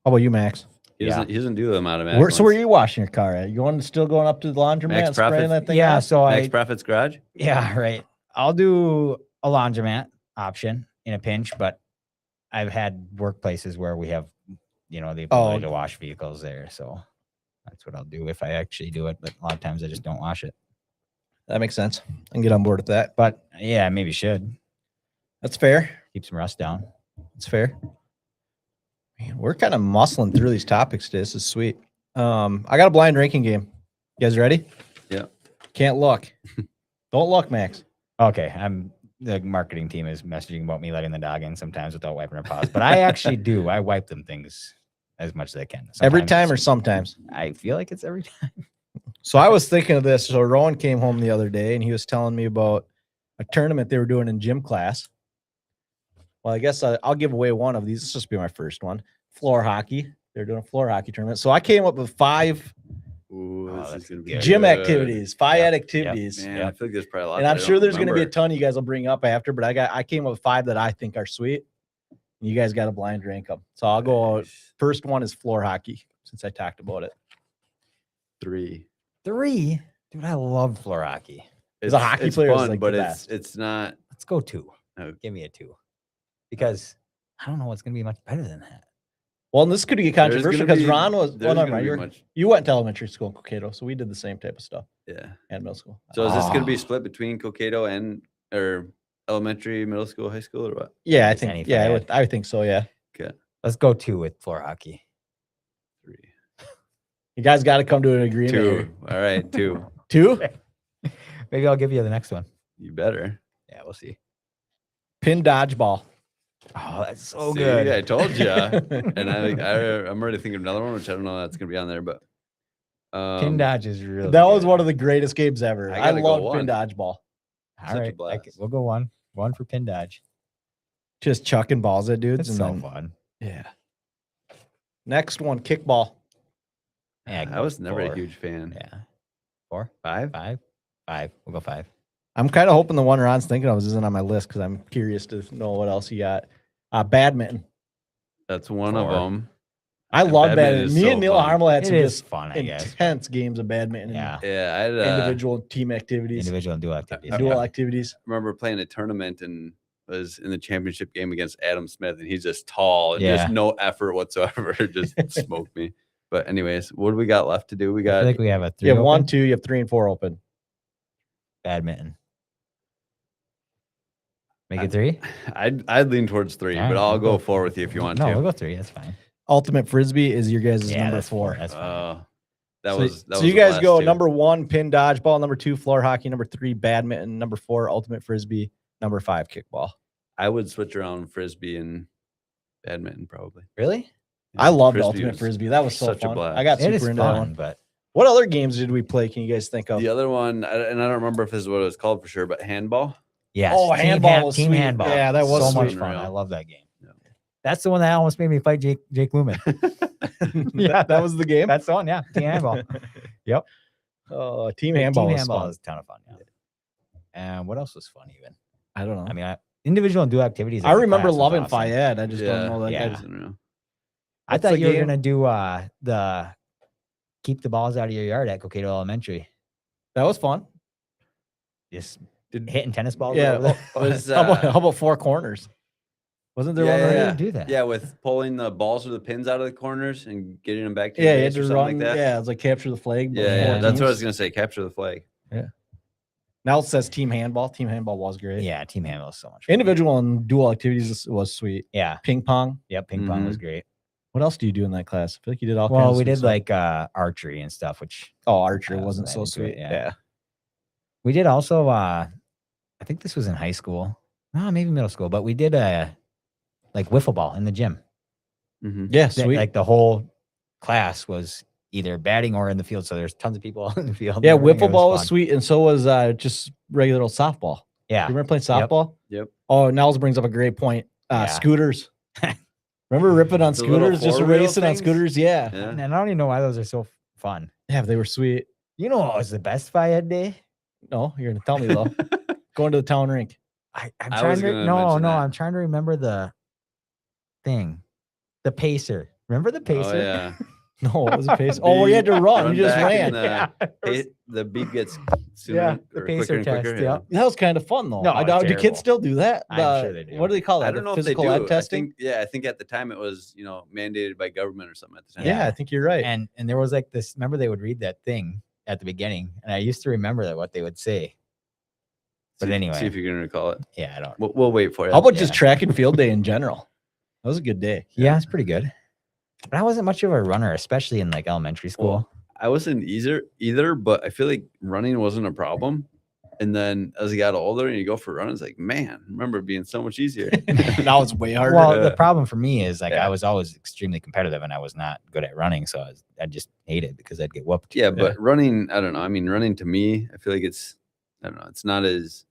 How about you, Max? He Yeah. doesn't do them automatic. So where are ones. you washing your car at? You still going up to the laundromat Max and spraying Profit? that thing? Yeah, out? so Max Profits Garage? yeah, right. I'll do a laundromat option in a pinch, but I've had workplaces where we have, the ability to wash vehicles there. So that's what I'll do if I actually do it. But a lot of times I just don't wash it. That makes sense. I can get on board with that. But yeah, maybe should That's fair. keep some rust down. That's fair. Man, we're kind of muscling through these topics today. This is sweet. I got a blind ranking game. You guys ready? Yeah. Can't look. Don't look, Max. Okay, the marketing team is messaging about me letting the dog in sometimes without wiping her paws, but I actually do. I wipe them things as much as I can. Every Sometimes time or it's- sometimes? I feel like it's every time. So I was thinking of this. So Rowan came home the other day and he was telling me about a tournament they were doing in gym class. Well, I guess I'll give away one of these. This will just be my first one. Floor hockey. They're doing a floor hockey tournament. So I came up with 5 Ooh, Oh, this that's is gonna be good. gym good. activities, 5 Yep, activities. Man, Yep. I feel like there's probably a lot. And that I'm I sure don't there's going to be a remember. ton you guys will bring up after, but I came up with 5 that I think are sweet. And you guys got to blind rank them. So I'll go. Nice. First one is floor hockey since I talked about it. 3. 3, dude. I love floor hockey. As a hockey player, it's fun, like but the it's best. it's not. Let's go 2. Oh. Give me a 2, because I don't know what's going to be much better than that. Well, and this could get there's controversial gonna because be- Ron was. there's Well, no, gonna Ron, be much- you went to elementary school in Cokato, so we did the same type of stuff Yeah. and middle school. So is this going to be Oh. split between Cokato and or elementary, middle school, high school, or what? Yeah, I Just think. anything, Yeah, yeah. I would think so. Yeah, Okay. Let's go 2 with floor hockey. 3. you guys got to come to an agreement. 2. here. All right. 2. 2 Maybe I'll give you the next one. You better. Yeah, we'll see. pin dodgeball. Oh, that's so See, good. I told you. And I'm already thinking of another one, which I don't know that's going to be on there, but Pin dodge is really. That was good. one of the greatest games ever. I I gotta go love pin 1. dodgeball. All such a right, blast. we'll go 1 for pin dodge. Just chucking balls at dudes. It's and so then, fun. Yeah. Next one, kickball. Yeah, I was never 4. a huge fan. Yeah, 4, 5? 5. We'll go 5. I'm kind of hoping the one Ron's thinking of isn't on my list because I'm curious to know what else he got. Badminton. That's one of 4. them. I love Badminton badminton. is Me so and Neil fun. Harmel had It some is just fun, I guess. intense games of badminton. Yeah. Yeah, I had And individual and team activities, Individual and dual activities. dual yeah. activities. remember playing a tournament and was in the championship game against Adam Smith, and he's just tall and Yeah. just no effort whatsoever, just smoked me. But anyways, what do we got left to do? We I feel got like we have a 3 You have open. 1, 2, you have 3 and 4 open. Badminton. Make it 3? I'd lean towards 3, All right, but I'll we'll go go- 4 with you if you want No, to. we'll go 3. That's fine. Ultimate Frisbee is your guys' Yeah, number that's 4. That's fine. That so, was that so was you the guys last go 2. number 1, pin dodgeball, number 2, floor hockey, number 3, badminton, number 4, ultimate Frisbee, number 5, kickball. I would switch around Frisbee and badminton probably. Really? I loved Frisbee ultimate was Frisbee. That was so such a fun. blast. I got It is super into that one. fun, but What other games did we play? Can you guys think of? The other one, and I don't remember if this is what it was called for sure, but handball. yes. Oh, team handball was team sweet. handball. Yeah, that was so much sweet. fun. Unreal. I love that game. Yeah. That's the one that almost made me fight Jake Lumen. that was the game. That's the one, yeah. Team handball. Yep. Oh, team handball Team was handball fun. was a ton of fun. Yeah. And what else was fun even? I don't know. I mean, individual and dual activities. I as a remember class was loving awesome. Fayed. I just don't know that Yeah. guy's. Unreal. I What's thought the you were game? gonna do the keep the balls out of your yard at Cokato Elementary. That was fun. Just Did- hitting tennis balls. Yeah. over there. Was, how about 4 corners? Wasn't there one? Why where did you- you do that? Yeah, with pulling the balls or the pins out of the corners and getting them back to Yeah, your you had base or to something run. like that. Yeah, it was like capture the flag. but Yeah, 4 that's what I was teams. gonna say. Capture the flag. Now it says team handball. Team handball was great. Yeah, team handball is so much fun. Individual and dual activities was sweet. Yeah. Ping pong. Yep. Ping pong was great. What else do you do in that class? I feel like you did all. Well, kinds we of did stuff. like archery and stuff, which archery I wasn't wasn't so into it, sweet. yeah. Yeah. we did also. I think this was in high school. No, maybe middle school, but we did like wiffle ball in the gym. Mm-hmm. Yeah, That- sweet. Like the whole class was either batting or in the field, so there's tons of people in the field. yeah, and everything. wiffle It ball was fun. sweet, and so was just regular old softball. Yeah, You remember playing Yep. softball? Yep. Oh, Niles brings up a great point. Yeah. Scooters. Remember ripping on The little scooters, just four-wheel racing on things? scooters? Yeah. Yeah. and I don't even know why those are so fun. Yeah, they were sweet. You know what was the best Fayed day? No, you're gonna tell me though. Going to the town rink. I'm I trying was to gonna no, mention that. I'm trying to remember the thing, the pacer. Remember the pacer? Oh yeah. No, it was a pace. Oh, you had to run. Run You just back ran. and, Yeah, it was- The beat gets sooner Yeah, the or pacer quicker and test, quicker. yeah. That was kind of fun though. No, I it's doubt, do terrible. kids still do that? I'm sure they do. What do they call that? I don't know The if they physical do. ed testing? I think at the time it was, mandated by government or something at the time. Yeah, I think you're right. and there was like this. Remember they would read that thing at the beginning, and I used to remember that what they would say. But See anyway. if you can recall it. Yeah, I don't. We'll wait for you. How about just Yeah. track and field day in general? That was a good day. Yeah, it's pretty good. But I wasn't much of a runner, especially in like elementary school. Well, I wasn't either, but I feel like running wasn't a problem. And then as I got older and you go for a run, it's like, man, I remember it being so much easier. Now it's way harder. Well, the Yeah. problem for me is like Yeah. I was always extremely competitive, and I was not good at running, so I just hated it because I'd get whooped. Yeah, but running, I don't know. I mean, running to me, I feel like it's not as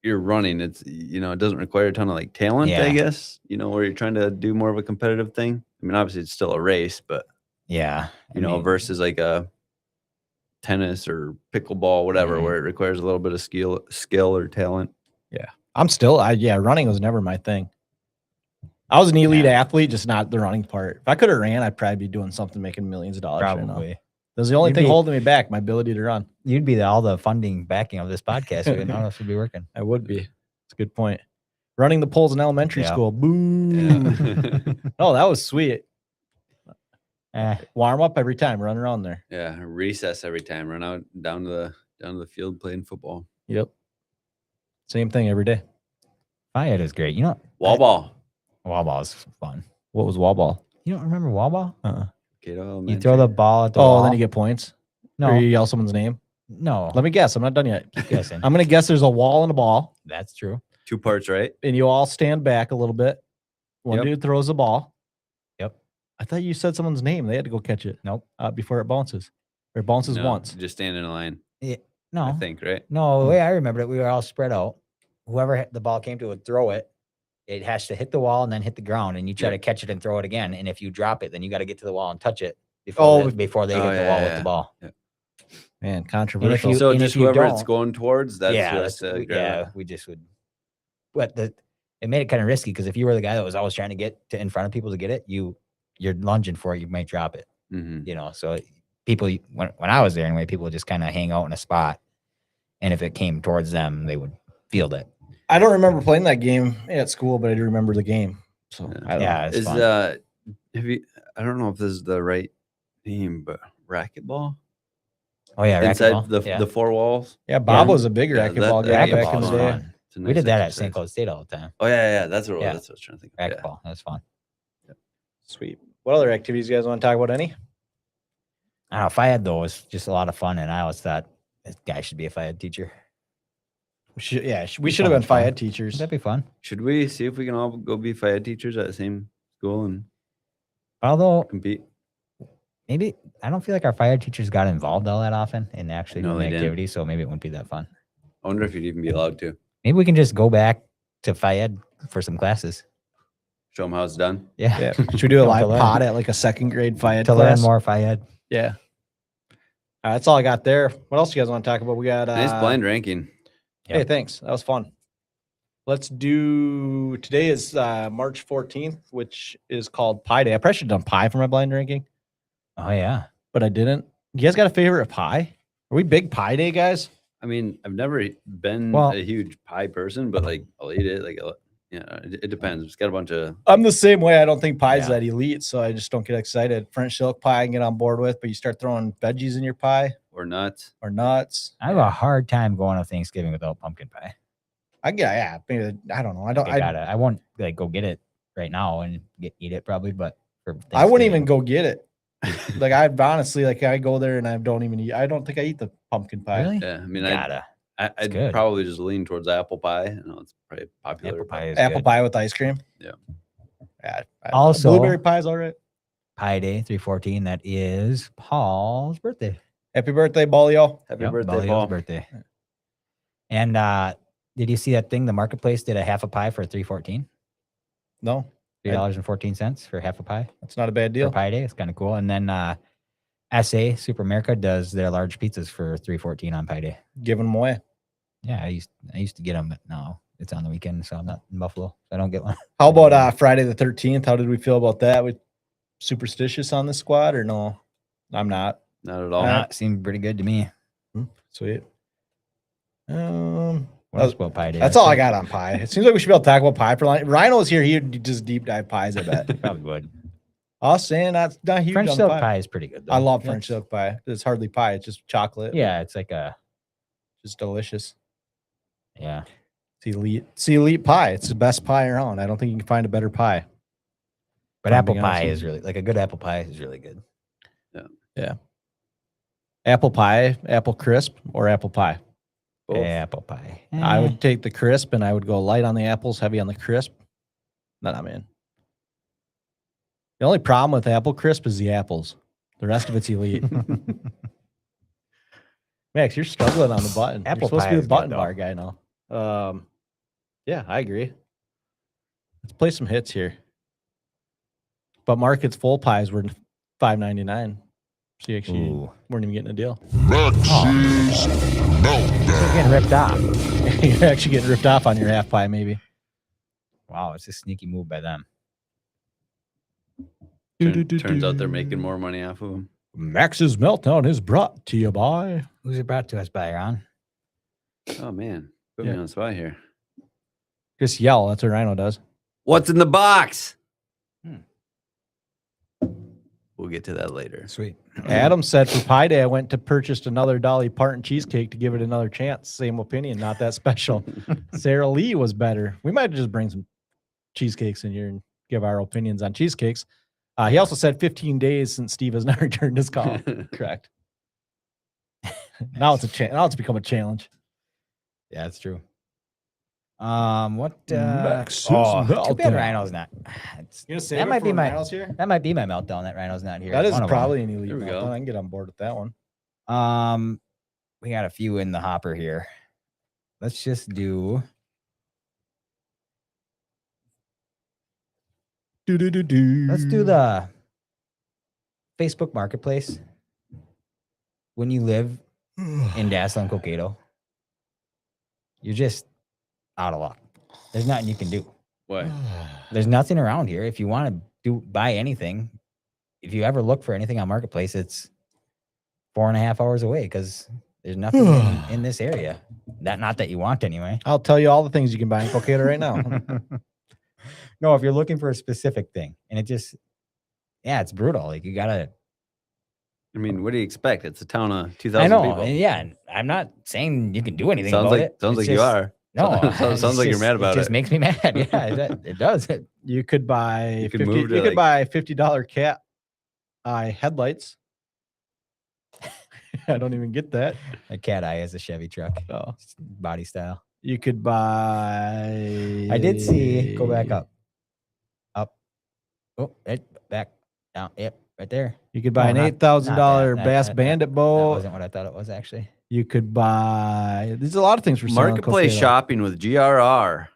you're running. It's, it doesn't require a ton of like talent, I Yeah. guess, where you're trying to do more of a competitive thing. I mean, obviously it's still a race, but, Yeah, I mean, versus like a tennis or pickleball, whatever, Mhm. where it requires a little bit of skill or talent. Running was never my thing. I was an elite athlete, just not the running part. If I could have ran, I'd probably be doing something making millions of dollars. right now. probably That was the only You'd thing be- holding me back, my ability to run. you'd be all the funding backing of this podcast. So I don't know if it'd be working. I would be. It's a good point. Running the poles in elementary Yeah. school. Boo. Yeah. Oh, that was sweet. Eh, Warm up every time, run around there. Yeah, recess every time, run out down to the field playing football. Yep. Same thing every day. Fayed is great. You know, Wall ball. wall ball is fun. What was wall ball? You don't remember wall ball? You throw the ball at the wall. Oh, then you get points. Or no, you yell someone's name. no. Let me guess. I'm not done yet. Keep guessing. I'm gonna guess there's a wall and a ball, That's true. 2 parts, right? and you all stand back a little bit. One Yep. dude throws the ball. Yep. I thought you said someone's name. They had to go catch it. Nope. Before it bounces. Or it bounces No, once. Just stand in a line, I No, think, right? no. The way I remembered it, we were all spread out. Whoever the ball came to would throw it. It has to hit the wall and then hit the ground, and you try Yep. to catch it and throw it again. And if you drop it, then you got to get to the wall and touch it before Oh, before they oh, hit the yeah, wall with yeah. the ball. Man, controversial. you- So and just if you whoever it's don't- going towards, that's yeah, who has to grab yeah. it. We just would. But it made it kind of risky because if you were the guy that was always trying to get to in front of people to get it, you you're lunging for it, you might drop it. Mhm. You know, so people when I was there anyway, people would just kind of hang out in a spot, and if it came towards them, they would field it. I don't remember playing that game at school, but I do remember the game. So Yeah. I don't Yeah, know. it's Is fun. have you? I don't know if this is the right name, but racquetball Oh yeah, inside racquetball. the four walls. Yeah, Bob Yeah. was a big Yeah, racquetball that- guy that back in the racquetball's day. fun. It's a We nice did that at exercise. St. Cloud State all the time. Oh yeah, that's what Yeah. that's what I was trying to think. Of. Racquetball, that was fun. Sweet. What other activities you guys want to talk about? Any? I don't know. FIAD though was just a lot of fun, and I always thought this guy should be a FIAD teacher. We should Be have been fun. FIAD teachers. That'd be fun. Should we see if we can all go be FIAD teachers at the same school and Although compete? maybe I don't feel like our FIAD teachers got involved all that often in actually No, doing they the didn't. activities, so maybe it wouldn't be that fun. I wonder if you'd even be allowed to Maybe we can just go back to FIAD for some classes. show them how it's done. Yeah, Yeah. Should we do a To live learn. pod at like a second grade FIAD to class? learn more FIAD. Yeah. That's all I got there. What else you guys want to talk about? We got Nice blind ranking. Hey, thanks. That was fun. Let's do today is March 14th, which is called Pie Day. I probably should have done pie for my blind ranking, Oh yeah. but I didn't. You guys got a favorite pie? Are we big Pie Day guys? I mean, I've never been Well- a huge pie person, but like I'll eat it. Like, it depends. It's got a bunch of I'm the same way. I don't think pie's Yeah. that elite, so I just don't get excited. French silk pie I can get on board with, but you start throwing veggies in your pie or nuts. or nuts. I have a hard time going to Thanksgiving without pumpkin pie. I get, yeah, maybe, I don't know. I don't. I won't like go get it right now and eat it probably, but for I wouldn't even Thanksgiving- go get it. Like I honestly, like I go there and I don't even eat. I don't think I eat the pumpkin pie. Really? Yeah, I mean, Gotta. I'd good. probably just lean towards apple pie. I know it's probably popular. Apple but pie is Apple good. pie with ice cream. Yeah. Yeah. Also- blueberry pie is all right. Pie Day 314. That is Paul's birthday. Happy birthday, Bolio. Happy Yep, birthday, Balio's Paul. birthday. And did you see that thing? The marketplace did a half a pie for 314. No, $3.14 for half a pie that's not a bad for deal. Pie Day. It's kind of cool. And then SA Super America does their large pizzas for 314 on Pie Day. Giving them away. Yeah, I used to get them, but now it's on the weekend, so I'm not in Buffalo. So I don't get one. How about Friday the 13th? How did we feel about that? We superstitious on the squad or no? I'm not. Not at all. Seemed pretty good to me. Sweet. What That else about Pie Day? That's all I got on pie. It seems like we should be able to talk about pie for lunch. Rhino's here. He'd just deep dive pies, I bet. Probably would. Us saying that's not huge French on silk pie. pie is pretty good. Though. I love That's- French silk pie. It's hardly pie. It's just chocolate. Yeah, it's like a Just delicious. yeah. It's elite pie. It's the best pie around. I don't think you can find a better pie. But I'm apple being honest pie with is really like a good apple pie is really good. Apple pie, apple crisp, or apple pie. Both. Apple pie. I would take the crisp and I would go light on the apples, heavy on the crisp. Then I'm in. The only problem with apple crisp is the apples. The rest of it's elite. Max, you're struggling on the button. Apple you're supposed pie to be is the good, button though. bar guy now. Yeah, I agree. Let's play some hits here. But Market's full pies were $5.99. So you actually Ooh. weren't even getting a deal. Max's Meltdown. You're getting ripped off. You're actually getting ripped off on your half pie, maybe. Wow, it's a sneaky move by them. Turns out they're making more money off of them. Max's Meltdown is brought to you by. Who's it brought to us by, Ron? Oh man, put Yeah. me on the spot here. Just yell. That's what Rhino does. What's in the box? Hmm. We'll get to that later. Sweet. Adam said for Pie Day, I went to purchased another Dolly Parton cheesecake to give it another chance. Same opinion, not that special. Sarah Lee was better. We might just bring some cheesecakes in here and give our opinions on cheesecakes. He also said 15 days since Steve has not returned his call. Correct. Now it's now it's become a challenge. Yeah, that's true. What? Max's Too bad Meltdown. Rhino's not. It's- You gonna save that it might for be when my. Rhino's here? That might be my meltdown. That Rhino's not here. That It's is one of them. probably an elite. There we meltdown. go. I can get on board with that one. We got a few in the hopper here. Let's just do. Let's do the Facebook Marketplace. When you live in Dassel and Cokato, you're just out of luck. There's nothing you can do. Why? There's nothing around here. If you want to buy anything, if you ever look for anything on Marketplace, it's 4.5 hours away because there's nothing in this area. Not that you want anyway. I'll tell you all the things you can buy in Coqueta right now. No, if you're looking for a specific thing, and it just, it's brutal. Like you gotta. I mean, what do you expect? It's a town of I 2,000 know, people. and and I'm not saying you can do anything Sounds about like it. sounds It's like you just- are. No, sounds it's like you're just- mad about It just it. makes me mad. Yeah, it does. You could buy You could 50, move to, you could like- buy $50 cat eye headlights. I don't even get that. A cat eye is a Chevy truck, No. body style. You could buy. I did see. Go back up. Oh, back down. Yep, right there. You could buy No, an not $8,000 that. Bass That Bandit That boat. wasn't what I thought it was actually. You could buy. There's a lot of things for sale in Marketplace Coqueta. shopping with GRR.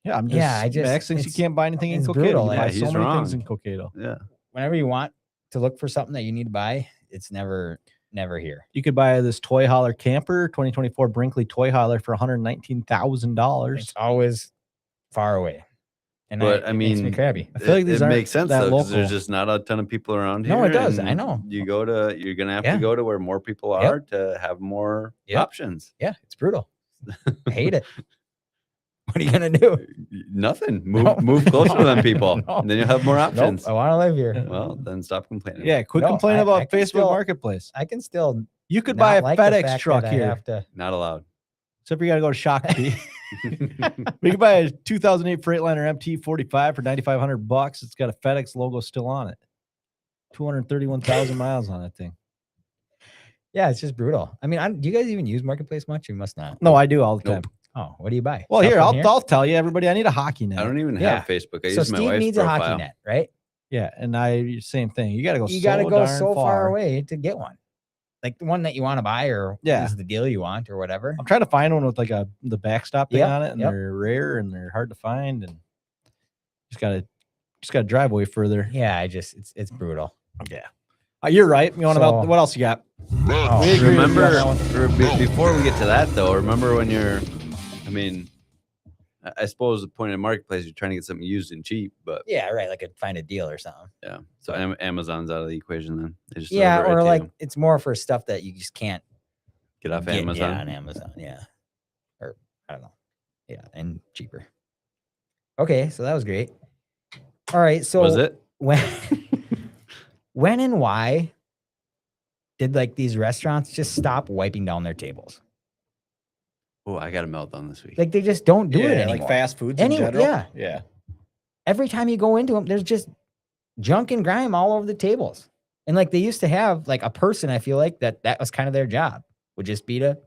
Yeah, I'm just. Yeah, I just- Max thinks you it's- can't buy anything in it's Coqueta. brutal, You yeah, buy he's so many things wrong. in Coqueta. Yeah. Whenever you want to look for something that you need to buy, it's never here. You could buy this toy hauler camper, 2024 Brinkley toy hauler for $119,000. It's always far away. And But, it makes me mean, crabby. I feel like these it aren't makes sense that though, because there's local. just not a ton of people around here. No, it does. I and know. You're gonna have Yeah. to go to where more people Yep. are to have more Yep. options. Yeah, it's brutal. I hate it. What are you gonna do? Nothing. No. Move closer to them people, No. and then you'll have more Nope, options. I want to live here. Well, then stop complaining. Yeah, quit No, complaining I about can Facebook still- Marketplace. I can still You could not buy a like the FedEx fact truck that I here. have to- Not allowed. Except for you got to go to Shakopee. We could buy a 2008 Freightliner MT45 for $9,500. It's got a FedEx logo still on it. 231,000 miles on that thing. Yeah, it's just brutal. I mean, do you guys even use Marketplace much? You must not. No, I do all the time. Nope. Oh, what do you buy? Well, Stuff here from I'll tell you, everybody. I need a hockey net. I don't even Yeah. have Facebook. I So use my Steve wife's needs profile. a hockey net, right? Yeah, and same thing. You got to go. You got to go darn so far away to get one, like the one that you want to buy, or Yeah. is the deal you want, or whatever. I'm trying to find one with like the backstop thing Yep, on it, and yep. they're rare and they're hard to find, and just gotta drive way further. Yeah, it's brutal. Yeah, you're right. You want So- about what else you got? Oh, We agree with you on Remember, that one. before we get to that though, remember when I mean, I suppose the point of marketplace, you're trying to get something used and cheap, but Yeah, right. Like I'd find a deal or something. yeah. So Amazon's out of the equation then. They just Yeah, deliver it or to like you. it's more for stuff that you just can't Get off get, Amazon. Yeah, on Amazon. Yeah, or I don't know. Yeah, and cheaper. Okay, so that was great. All right, so Was it? when and why did like these restaurants just stop wiping down their tables? Oh, I got a meltdown this week. Like they just don't do it Yeah, anymore. like fast foods Anyway, in general. yeah. Yeah. Every time you go into them, there's just junk and grime all over the tables. And like they used to have like a person, I feel like that was kind of their job, would just be to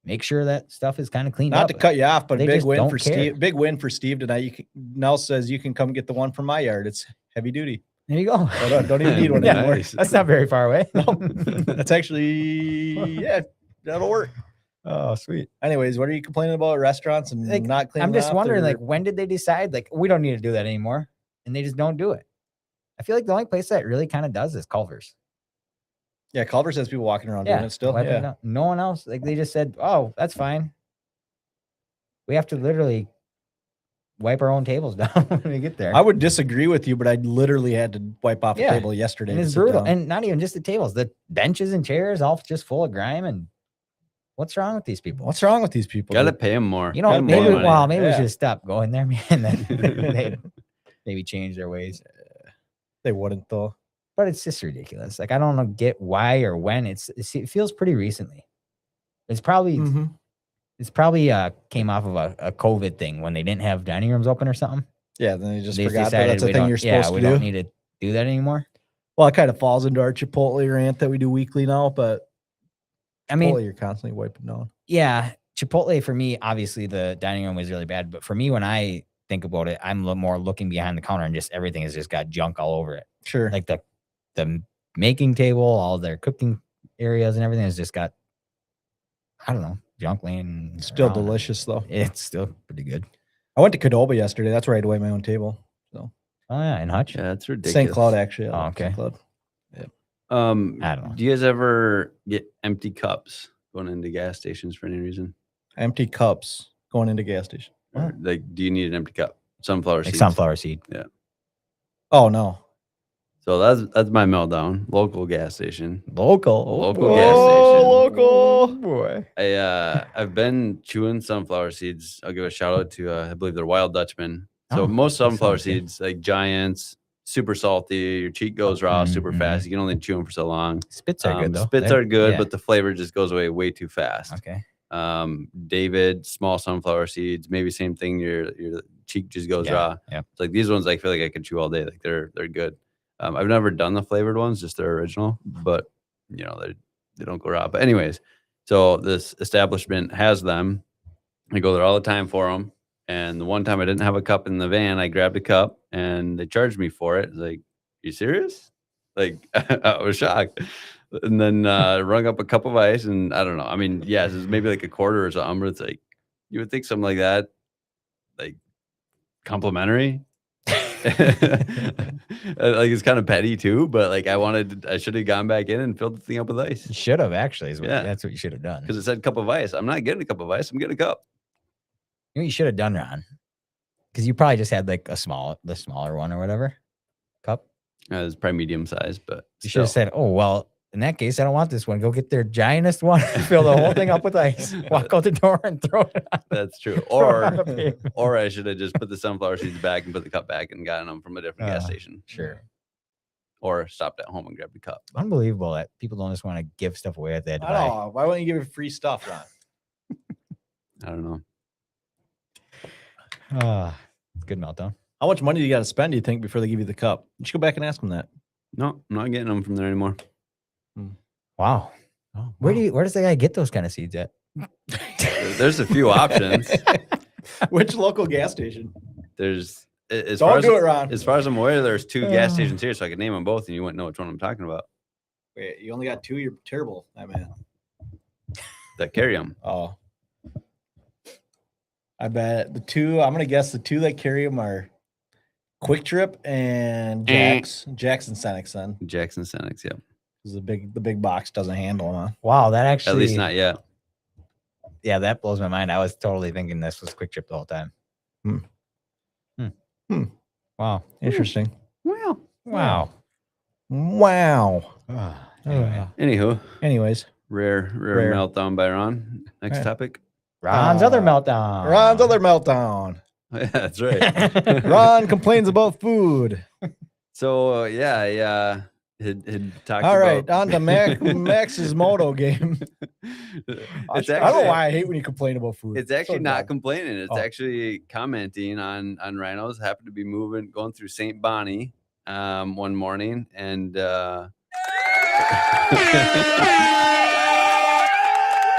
make sure that stuff is kind of cleaned Not up. to cut you off, but a They big just win don't for care. Steve. Big win for Steve tonight. Nell says you can come get the one from my yard. It's heavy duty. There you go. I don't even need one Yeah, anymore. Nice. That's not very far away. That's actually that'll work. Oh, sweet. Anyways, what are you complaining about restaurants and Like, not cleaning? I'm just up wondering, their- like, when did they decide, like, we don't need to do that anymore? And they just don't do it. I feel like the only place that really kind of does is Culver's. yeah, Culver's has people walking around doing it still. wiping it Yeah, down. No one else. Like, they just said, oh, that's fine. We have to literally wipe our own tables down when we get there. I would disagree with you, but I literally had to wipe off Yeah, a table yesterday. and to it's sit brutal. down. And not even just the tables, the benches and chairs all just full of grime. And what's wrong with these people? What's wrong with these people? Got to dude? pay them more. You know, Pay 'em maybe more money. maybe we Yeah. should stop going there, man. And then they maybe change their ways. They wouldn't though. But it's just ridiculous. Like I don't know, get why or when. It feels pretty recently. It's probably came off of a COVID thing when they didn't have dining rooms open or something. Yeah, then they just They forgot that decided that's a we thing don't- you're supposed we to don't do. need to do that anymore. Well, it kind of falls into our Chipotle rant that we do weekly now, but I mean, Chipotle, you're constantly wiping down. yeah, Chipotle for me, obviously the dining room was really bad. But for me, when I think about it, I'm more looking behind the counter and just everything has just got junk all over it. Sure. Like the making table, all their cooking areas and everything has just got, I don't know, junk laying. Still around. delicious though. It's still pretty good. I went to Qdoba yesterday. That's where I had to wipe my own table. So Oh yeah, and Hutch. Yeah, that's ridiculous. St. Cloud actually. Oh, okay. St. Cloud. I don't know. Do you guys ever get empty cups going into gas stations for any reason? Empty cups going into gas station. Or, like, do you need an empty cup? Sunflower Like seeds. sunflower seed. Oh no. So that's my meltdown. Local gas station. Local. Local gas station. Local. Boy. I've been chewing sunflower seeds. I'll give a shout out to I believe they're Wild Dutchman. So Oh, most that sunflower sounds good. seeds, like Giants, super salty. Your cheek goes raw super Mhm. fast. You can only chew them for so long. Spits are good The though. spits They're- are good, yeah. but the flavor just goes away way too fast. Okay. David, small sunflower seeds, maybe same thing. Your cheek just goes raw. Yeah. It's like these ones, I feel like I could chew all day. Like they're good. I've never done the flavored ones, just their original, but you know they don't go raw. But anyways, so this establishment has them. I go there all the time for them. And the one time I didn't have a cup in the van, I grabbed a cup and they charged me for it. Like, you serious? Like, I was shocked. And then rung up a cup of ice, and I don't know. I mean, yes, it's maybe like a quarter or something, but it's like you would think something like that, like complimentary. Like it's kind of petty too, but like I should have gone back in and filled the thing up with ice You should have actually. Yeah. That's what you should have done. because it said cup of ice. I'm not getting a cup of ice. I'm getting a cup. You know what you should have done, Ron? Because you probably just had like the smaller one or whatever cup. It's probably medium size, but You should have said, "Oh well, in that case, I don't want this one. Go get their giantest one, fill the whole thing up with ice, walk out the door, and throw it on." that's true. Throw it on the pavement. Or I should have just put the sunflower seeds back and put the cup back and gotten them from a different gas station. Sure. Or stopped at home and grabbed a cup. Unbelievable that people don't just want to give stuff away at that. I don't know. Why wouldn't you give it free stuff, Ron? I don't know. Good meltdown. How much money do you got to spend, do you think, before they give you the cup? You should go back and ask them that. No, I'm not getting them from there anymore. Wow. Oh, Where does the guy get those kind of seeds at? There's a few options. Which local gas station? There's as Don't far do as, it, Ron. as far as I'm aware, there's 2 gas stations here, so I could name them both, and you wouldn't know which one I'm talking about. Wait, you only got 2. You're terrible, that man. That carry them. Oh. I bet the 2, I'm going to guess the 2 that carry them are Quick Trip and Jackson Senex then. Jackson Senex, yeah. Because the big box doesn't handle them, huh? Wow, that actually. At least not yet. Yeah, that blows my mind. I was totally thinking this was Quick Trip the whole time. Wow. Interesting. Well, Wow. Wow. Anyway. anywho, Anyways, rare meltdown by Ron. Next Yeah. topic. Ron's other meltdown. Ron's other meltdown. Yeah, that's right. Ron complains about food. So yeah, I had talked All right, about. on to Max's moto game. It's I don't know why I hate when you complain about food. It's actually So not dumb. complaining. It's Oh. actually commenting on rhinos. Happened to be going through St. Bonnie one morning, and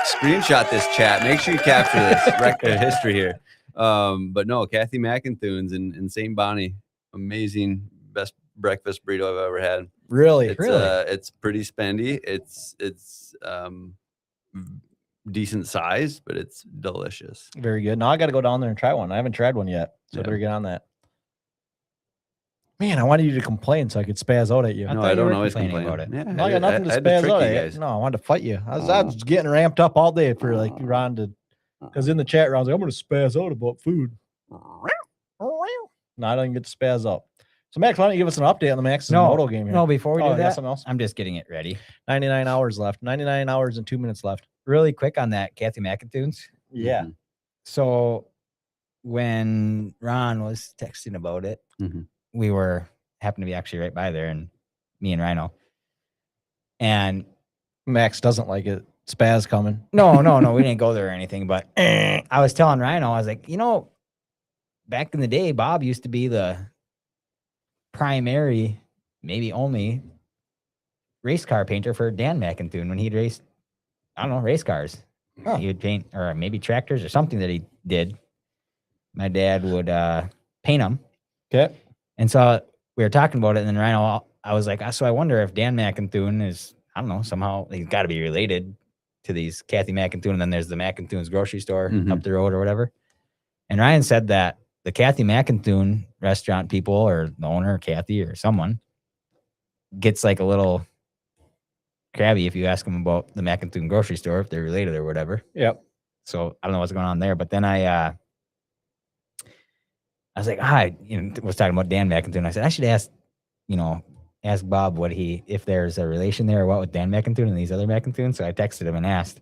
screenshot this chat. Make sure you capture this history here. But no, Kathy McIntoons in St. Bonnie, amazing, best breakfast burrito I've ever had. Really? It's pretty spendy. It's decent size, but it's delicious. Very good. Now I got to go down there and try one. I haven't tried one yet, so I Yeah. better get on that. Man, I wanted you to complain so I could spaz out at you. I No, thought I you don't were always complaining complain about it. Yeah, No, I got nothing to had to spaz trick out you at guys. you. No, I wanted to fight you. I was getting ramped up all day for like Ron to, because in the chat rounds, like, I'm going to spaz out about food. No, I don't even get to spaz out. So Max, why don't you give us an update on the Max's moto game here? No, before we Oh, do you got that, something else? I'm just getting it ready. 99 hours left. 99 hours and 2 minutes left. Really quick on that Kathy McIntoons. Yeah. Mhm. So when Ron was texting about it, Mhm. we happened to be actually right by there, and me and Rhino. And Max doesn't like it. Spaz coming. no, we didn't go there or anything. But I was telling Rhino, I was like, back in the day, Bob used to be the primary, maybe only race car painter for Dan McIntoon when he'd race, I don't know, race cars. Huh. He would paint, or maybe tractors or something that he did. My dad would paint them. Okay. And so we were talking about it, and then Rhino, I was like, so I wonder if Dan McIntoon is, I don't know, somehow he's got to be related to these Kathy McIntoon, and then there's the McIntoon's grocery store Mhm. up the road or whatever. And Ryan said that the Kathy McIntoon restaurant people, or the owner, Kathy, or someone, gets like a little crabby if you ask them about the McIntoon grocery store, if they're related or whatever. Yep. So I don't know what's going on there. But then I was like, I was talking about Dan McIntoon. I said, I should ask, ask Bob if there's a relation there or what with Dan McIntoon and these other McIntoons. So I texted him and asked.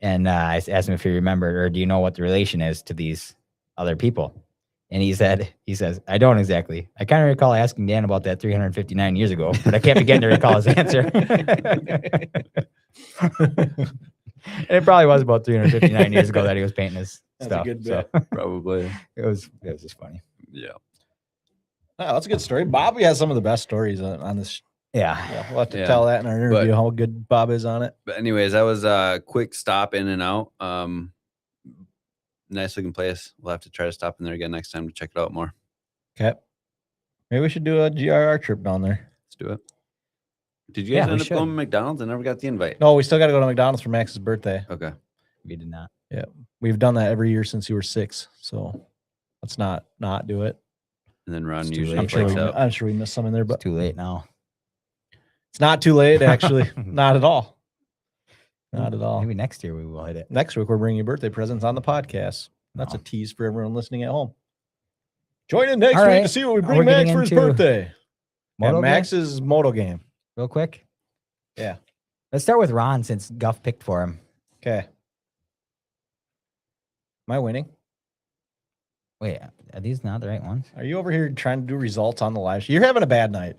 And I asked him if he remembered, or do you know what the relation is to these other people? And he says, I don't exactly. I kind of recall asking Dan about that 359 years ago, but I can't begin to recall his answer. And it probably was about 359 years ago that he was painting his That's stuff. a good so bit. Probably. it was just funny. Yeah. Oh, that's a good story. Bobby has some of the best stories on this. Yeah. Yeah, we'll have to Yeah. tell that in our interview But- how good Bob is on it. But anyways, that was a quick stop in and out. Nice looking place. We'll have to try to stop in there again next time to check it out more. Okay. Maybe we should do a GRR trip down there. Let's do it. Did you Yeah, guys we end up should. going to McDonald's? I never got the invite. No, we still got to go to McDonald's for Max's birthday. Okay. We did not. We've done that every year since you were 6. So let's not do it. And then Ron It's too usually late. breaks out. I'm sure we missed some in there, It's but too late now. it's not too late, actually. Not at all. Not at all. Maybe next year we will hit it. Next week, we're bringing you birthday presents on the podcast. That's Oh. a tease for everyone listening at home. Join in next All week right. to see what we Are bring we Max getting for his into birthday. Yeah, Moto game? Max's moto game. Real quick. Yeah. Let's start with Ron since Guff picked for him. Okay. Am I winning? Wait, are these not the right ones? Are you over here trying to do results on the live? You're having a bad night.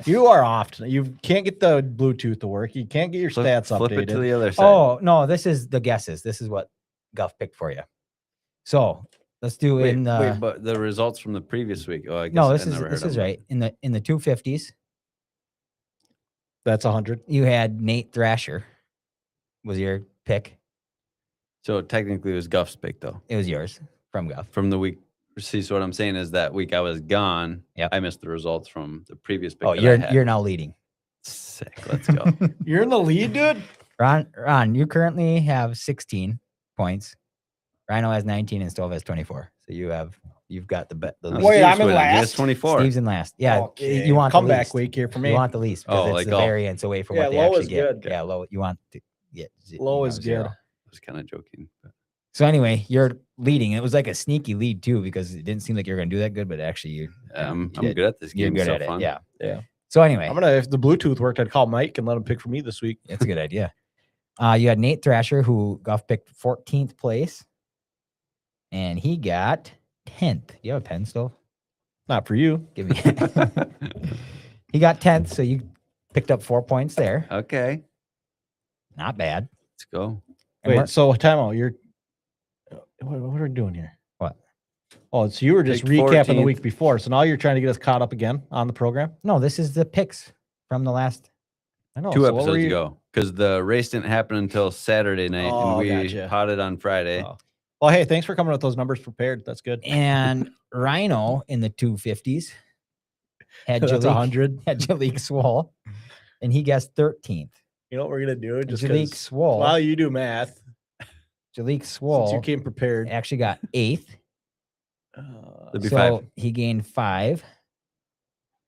You are off. You can't get the Bluetooth to work. You can't get your stats Flip it to updated. the other side. Oh, no, this is the guesses. This is what Guff picked for you. So let's do wait, in the wait, but the results from the previous week. Oh, I guess no, I this is never this heard is of them. right. In the 250s, That's 100. you had Nate Thrasher was your pick. So technically, it was Guff's pick though It was yours from Guff. from the week. See, so what I'm saying is that week I was gone. Yep. I missed the results from the previous pick. Oh, that I you're had. you're now leading. Sick. Let's go. You're in the lead, dude? Ron, you currently have 16 points. Rhino has 19 and Stove has 24. So you've got the bet. The Oh, least. Wait, I'm Steve's in winning. He has last? 24. Steve's in last. Yeah, Okay. you want the comeback least. week here for me. You want the least because Oh, it's like the golf. variance away from Yeah, what they low actually is get. good. Yeah, low. You want to get Low is zero. good. I was kind of joking. But So anyway, you're leading. It was like a sneaky lead too because it didn't seem like you were going to do that good, but actually you. I'm you did. good at this You're game. good so at it. fun. Yeah. Yeah. So anyway, If the Bluetooth worked, I'd call Mike and let him pick for me this week. that's a good idea. You had Nate Thrasher who Goff picked 14th place, and he got 10th. You have a pen still? Not for you. Give me. He got 10th, so you picked up 4 points there. Okay. Not bad. Let's go. And we're- Wait, so time out. You're what are we doing here? What? Oh, so you were just Picked recapping the 14th. week before. So now you're trying to get us caught up again on the program? No, this is the picks from the last. I know. 2 so what were episodes you- ago because the race didn't happen until Saturday night Oh, and we gotcha. potted on Friday. Oh. Well, hey, thanks for coming with those numbers prepared. That's good. And Rhino in the 250s had That's Jalik, 100. had Jalik Swole, and he guessed 13th. You know what we're gonna do? Just Jalik 'cause Swole, while you do math, Jalik since Swole you came prepared. actually got 8th. That'd be So 5. he gained 5.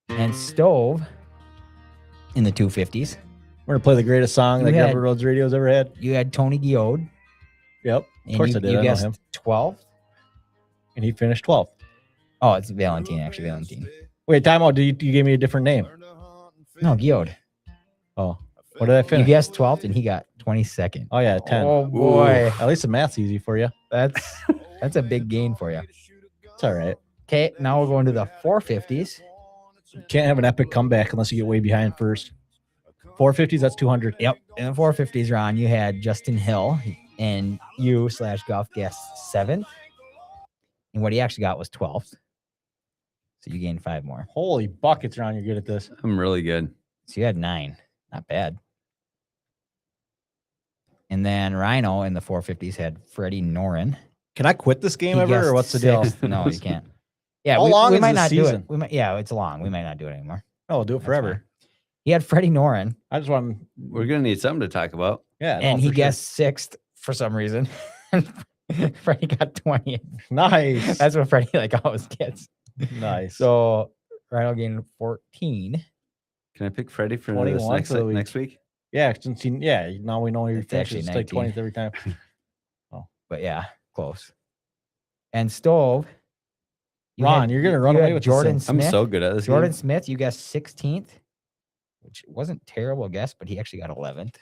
And Stove in the 250s, We're gonna play the greatest song You that had- Gravel Roads Radio's ever had. you had Tony Guillaude. Yep, And course you, I did. You I know guessed him. 12th. And he finished 12th. Oh, it's Valentine, actually. Valentine. Wait, time out. You gave me a different name. No, Guillaude. Oh, what did I You finish? guessed 12th, and he got 22nd. Oh yeah, 10. Oh, boy. At least the math's easy for you. That's a big gain for you. It's all right. Okay, now we're going to the 450s. You can't have an epic comeback unless you get way behind first. 450s, that's 200. Yep. In the 450s, Ron, you had Justin Hill, and you/Golf guessed 7th. And what he actually got was 12th. So you gained 5 more. Holy buckets, Ron, you're good at this. I'm really good. So you had 9. Not bad. And then Rhino in the 450s had Freddie Noren. Can I quit this game He ever, or guessed what's the deal? 6th. No, you can't. Yeah, How we, long we is might the not season? do it. Yeah, it's long. We might not do it anymore. No, we'll do it That's forever. fine. He had Freddie Noren, I just want. We're gonna need something to talk about. Yeah, no, and he for sure. guessed 6th for some reason. Freddie got 20th. Nice. That's what Freddie always gets. nice. So Rhino gained 14. Can I pick Freddie for 21 this for the week. next week? yeah, since now we know you're It's actually finishes like 19. 20th every time. But yeah, close. And Stove, Ron, you're gonna run you away had with Jordan this Smith. I'm so good at this. Jordan game. Smith, you guessed 16th, which wasn't terrible guess, but he actually got 11th.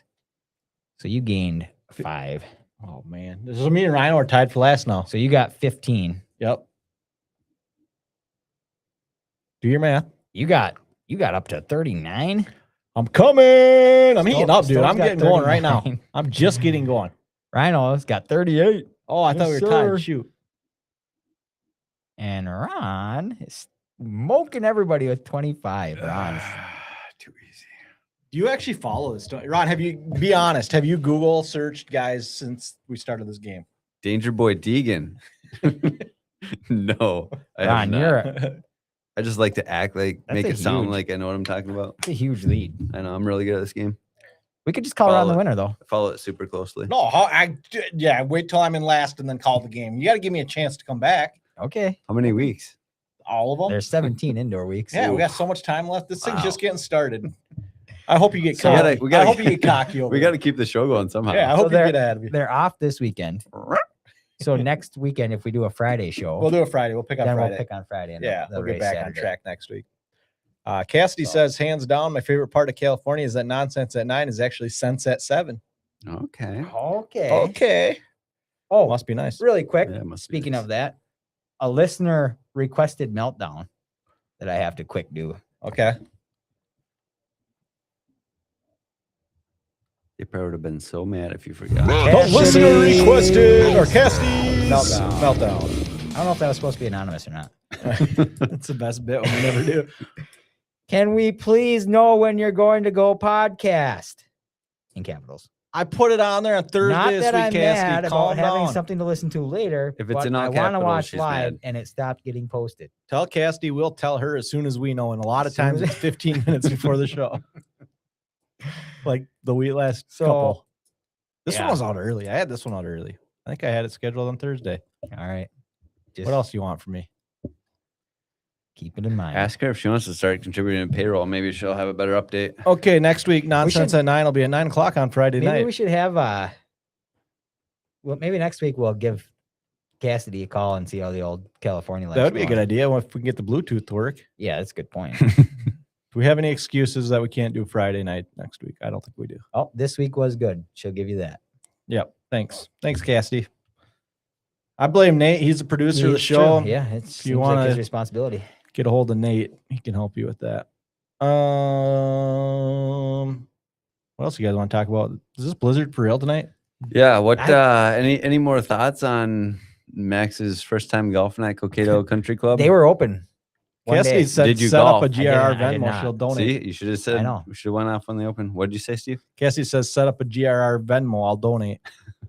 So you gained 5. thing. Oh man, this is me and Rhino are tied for last now. So you got 15. Yep. Do your math. You got up to 39. I'm coming. I'm heating up, dude. Stove's I'm got getting going right now. 39. I'm just getting going. Rhino's got 38. Oh, I thought we Yes, were sir. tied. Shoot. And Ron is smoking everybody with 25. Ron. Too easy. Do you actually follow this? Ron, be honest. Have you Google searched guys since we started this game? Danger Boy Deegan. No, I have Ron, not. you're I just like to act like That's make a it sound huge- like I know what I'm talking about. a huge lead. I know I'm really good at this game. We could just call Ron Follow the it. winner, though. I follow it super closely. No, wait till I'm in last and then call the game. You got to give me a chance to come back. Okay. How many weeks? All of them. There's 17 indoor weeks. Yeah, we got so much time left. This thing's Wow. just getting started. I hope you get So- cocky. We gotta- I hope you get cocky over We got to it. keep the show going somehow. Yeah, I So hope you there- get ahead of me. They're off this weekend. So next weekend, if we do a Friday show, We'll do it Friday. We'll pick on then Friday. we'll pick on Friday. And Yeah, they'll we'll get race back on Saturday. track next week. Cassidy So- says, hands down, my favorite part of California is that nonsense at 9 is actually sunset at 7. Okay. Okay. Okay. Oh, Must be nice. really quick. Yeah, it must be Speaking nice. of that, a listener requested meltdown that I have to quick do. Okay. You probably would have been so mad if you forgot. The listener requested or Cassidy's Meltdown. meltdown. I don't know if that was supposed to be anonymous or not. That's the best bit when we never do. Can we please know when you're going to go podcast? In capitals. I put it on there on Thursday Not this that week, I'm Cassidy. mad Calm about having down. something to listen to later. If it's but in all I want to capitals, watch she's live, mad. and it stopped getting posted. Tell Cassidy we'll tell her as soon as we know. And a lot of As soon times as- it's 15 minutes before the show. Like the last So, couple. This yeah. one was out early. I had this one out early. I think I had it scheduled on Thursday. All right. Just What else do you want from me? keep it in mind. Ask her if she wants to start contributing to payroll. Maybe she'll have a better update. Okay, next week, Nonsense should- at 9 will be at 9 o'clock on Friday Maybe night. we should have well, maybe next week we'll give Cassidy a call and see how the old California life. That would be a good idea if we can get the Bluetooth to work. Yeah, that's a good point. Do we have any excuses that we can't do Friday night next week? I don't think we do. Oh, this week was good. She'll give you that. Yep. Thanks. Thanks, Cassidy. I blame Nate. He's the producer of the It's show. true. Yeah, it you seems like his wanna- responsibility. Get a hold of Nate. He can help you with that. What else you guys want to talk about? Is this Blizzard for real tonight? Yeah. What? Any more thoughts on Max's first time golfing at Cokato Country Club? They were open. One Cassidy day. said Did you set up golf? a I GRR did Venmo. not. She'll donate. See, you should have said. know. We should have went off on the open. What did you say, Steve? Cassidy says set up a GRR Venmo. I'll donate.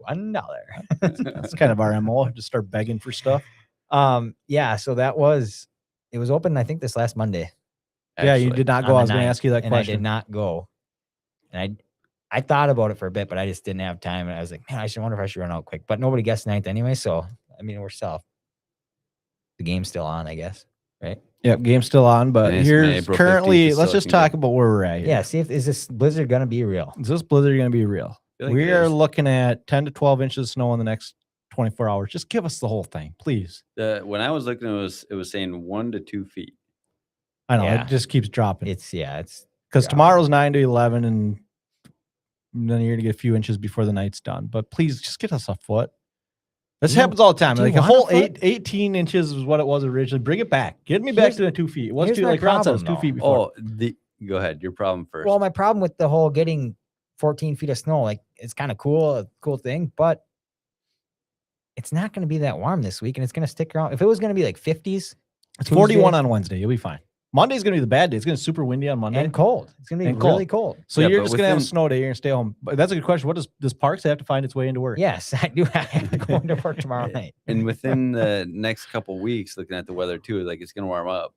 $1. That's kind of our MO. Just start begging for stuff. Yeah, so it was open, I think, this last Monday. Yeah, you Actually. did not on go. the I was going to 9th, ask you that and I did question. not go. And I thought about it for a bit, but I just didn't have time. And I was like, man, I should wonder if I should run out quick. But nobody guessed 9th anyway. So, I mean, we're still, the game's still on, I guess. Right? Yep, game's still on, but Nice, man. here's April 15th currently, is let's still just looking talk good. about where we're at here. Yeah, see if is this blizzard going to be real? Is this blizzard going to be real? I feel like We it are is. looking at 10 to 12 inches of snow in the next 24 hours. Just give us the whole thing, please. When I was looking, it was saying 1 to 2 feet. I know Yeah. it just keeps dropping It's because dropping. tomorrow's 9 to 11, and then you're going to get a few inches before the night's done. But please just get us a foot. This You know, happens all the time. do you Like a want a whole foot? 18 inches is what it was originally. Bring it back. Get me back Here's- to the 2 feet. It was here's too, my like Ron said, it was 2 problem, feet though. before. Go ahead. Your problem first. well, my problem with the whole getting 14 feet of snow, like it's kind of cool, a cool thing, but it's not going to be that warm this week, and it's going to stick around. If it was going to be like 50s, It's 41 Tuesday- on Wednesday. You'll be fine. Monday's going to be the bad day. It's going to be super windy on Monday. and cold, it's going to be And cold. really cold. So Yeah, you're but just going to have a within- snow day. You're going to stay home. But that's a good question. What does Parks have to find its way into work? Yes, I do have to go into work tomorrow night. and within the next couple weeks, looking at the weather too, like it's gonna warm up.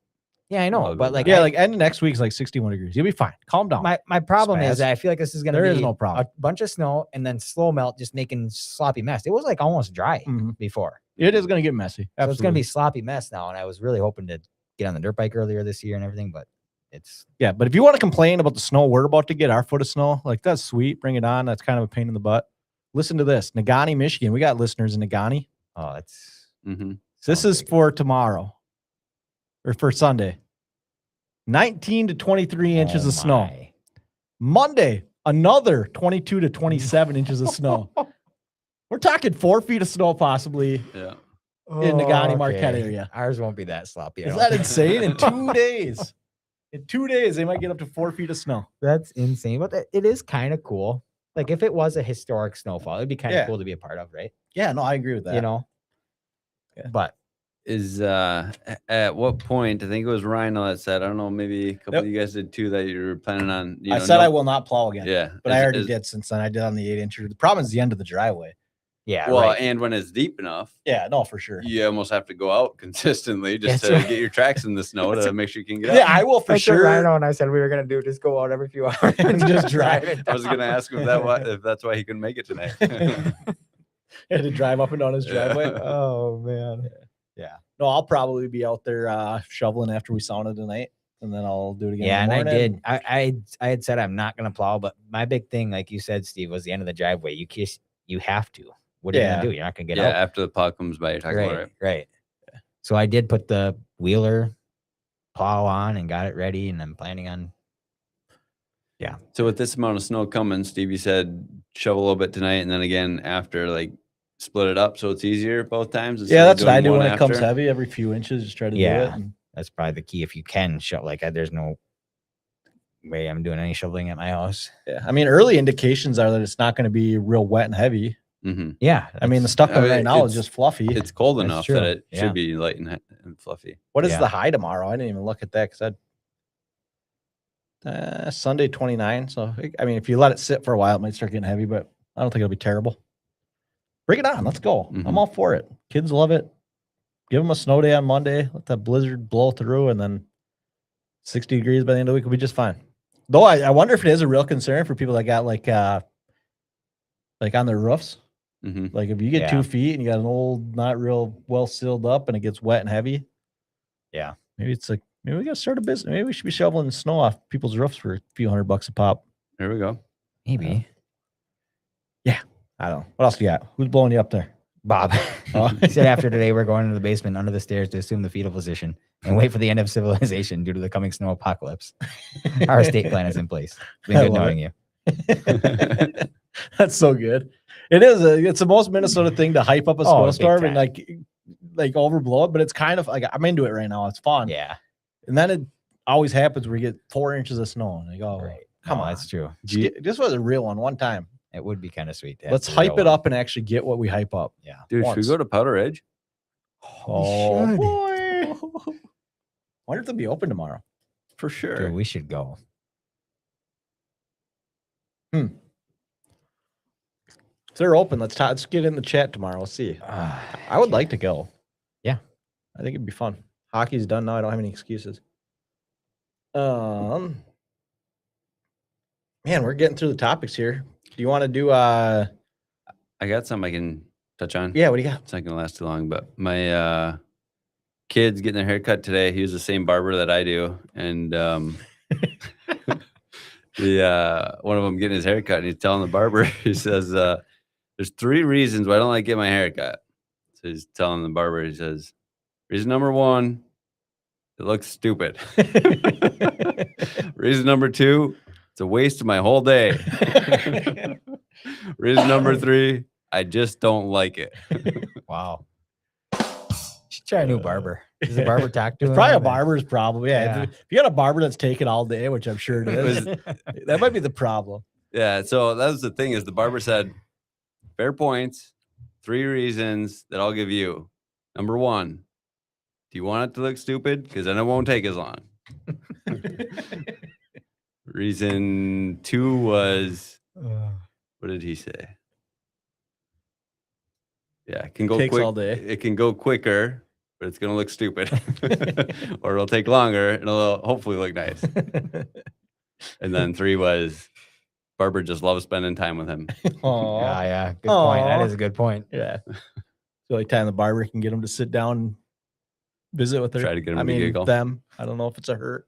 Yeah, I know, I'll go but like, Yeah, I- like end of next week's like 61 degrees. You'll be fine. Calm down. my problem is Spaz. that I feel like this is going to There be is no problem. a bunch of snow and then slow melt, just making sloppy mess. It was like almost dry Mhm. before. It is going to get messy. So it's going to Absolutely. be sloppy mess now. And I was really hoping to get on the dirt bike earlier this year and everything, but it's Yeah, but if you want to complain about the snow, we're about to get our foot of snow. Like that's sweet. Bring it on. That's kind of a pain in the butt. Listen to this. Negaunee, Michigan. We got listeners in Negaunee. oh, it's Mm-hmm. This Sounds is pretty good. for tomorrow. or for Sunday. 19 to 23 inches Oh of snow. my. Monday, another 22 to 27 inches of snow. We're talking 4 feet of snow possibly Yeah. in the Nagani Okay. Marquette area. Ours won't be that sloppy. I Is don't that think. insane? In 2 days. In 2 days, they might get up to 4 feet of snow. That's insane. But it is kind of cool. Like if it was a historic snowfall, it'd be kind of Yeah. cool to be a part of, right? Yeah, no, I agree with that. You know? Yeah. But Is at what point? I think it was Ryan that said. I don't know. Maybe a couple Yep. of you guys did too. That you were planning on. You I know, said I no- will not plow again. Yeah, But I already did since then. I did on the 8-incher. The problem is the end of the driveway. yeah, Well, right. and when it's deep enough, Yeah, no, for sure. you almost have to go out consistently just That's to right. get your tracks in the snow to make sure you can get Yeah, out. I will for That's what sure. Rhino and I said we were gonna do. Just go out every few hours and Just drive it. I was gonna ask him if that's why he couldn't make it tonight. Had to drive up and down his Yeah. driveway. Oh man. No, I'll probably be out there shoveling after we sauna tonight, and then I'll do it again. Yeah, in and the I morning. did. I had said I'm not gonna plow, but my big thing, like you said, Steve, was the end of the driveway. You have to. What are you Yeah. gonna do? You're not gonna get Yeah, out. after the plow comes by, you're talking about it. Right. So I did put the wheeler plow on and got it ready, and I'm planning on. So with this amount of snow coming, Steve, you said shovel a little bit tonight, and then again after, like split it up so it's easier both times. instead Yeah, of that's what doing I do one when it comes after? heavy. Every few inches, just try to do Yeah. it. And That's probably the key. If you can shovel, there's no way I'm doing any shoveling at my house. yeah, I mean, early indications are that it's not going to be real wet and heavy. Mhm. Yeah. I mean, the that's- stuff I on mean, right now is it's- just fluffy. It's cold That's enough true. that it Yeah. should be light and fluffy. What is yeah. the high tomorrow? I didn't even look at that because Sunday 29. So I mean, if you let it sit for a while, it might start getting heavy, but I don't think it'll be terrible. Bring it on. Let's go. I'm Mhm. all for it. Kids love it. Give them a snow day on Monday. Let that blizzard blow through, and then 60 degrees by the end of the week will be just fine. Though I wonder if it is a real concern for people that got like on their roofs. Hmm. Like if you get Yeah. 2 feet and you got an old, not real well sealed up, and it gets wet and heavy. Yeah. Maybe it's like maybe we got to start a business. Maybe we should be shoveling snow off people's roofs for a few $100 a pop. There we go. Maybe. I don't know. What else you got? Who's blowing you up there? Bob. Oh. He said after today, we're going into the basement under the stairs to assume the fetal position and wait for the end of civilization due to the coming snow apocalypse. Our estate plan is in place. It's been I good love knowing you. That's so good. It is. It's the most Minnesota thing to hype up a Oh, big snowstorm and time. like overblow it, but it's kind of like I'm into it right now. It's fun. Yeah. And then it always happens where you get 4 inches of snow and you go, Right. come No, on. that's true. This was a real one time. It would be kind of sweet. to have Let's the hype real it one. up and actually get what we hype up. Yeah. Dude, should Once. we go to Powder Edge? Oh should. boy. Wonder if they'll be open tomorrow. For sure. Dude, we should go. If they're open, let's get in the chat tomorrow. We'll see. I would like to go. Yeah. I think it'd be fun. Hockey's done now. I don't have any excuses. Man, we're getting through the topics here. Do you want to do I got some I can touch on. yeah, what do you got? It's not gonna last too long, but my kids getting their hair cut today. He was the same barber that I do, and the one of them getting his hair cut, and he's telling the barber, he says, "There's 3 reasons why I don't like getting my hair cut." So he's telling the barber, he says, "Reason number 1, it looks stupid. Reason number 2, it's a waste of my whole day. Reason number 3, I just don't like it." Wow. Should try a new barber. Does the barber talk to It's him? probably a And- barber's problem. Yeah. Yeah. If you got a barber that's taking all day, which I'm sure it is, that might be the problem. Yeah, so that was the thing is the barber said, fair points, 3 reasons that I'll give you. Number 1, do you want it to look stupid? Because then it won't take as long. Reason 2 was, what did he say? Yeah, it can go Takes quick. all day. It can go quicker, but it's gonna look stupid. Or it'll take longer and it'll hopefully look nice. And then 3 was barber just loves spending time with him. Aw. Yeah. Good point. That Aw. is a good point. Yeah. The only time the barber can get him to sit down and visit with her. Try to get him I to mean, giggle. them. I don't know if it's a her.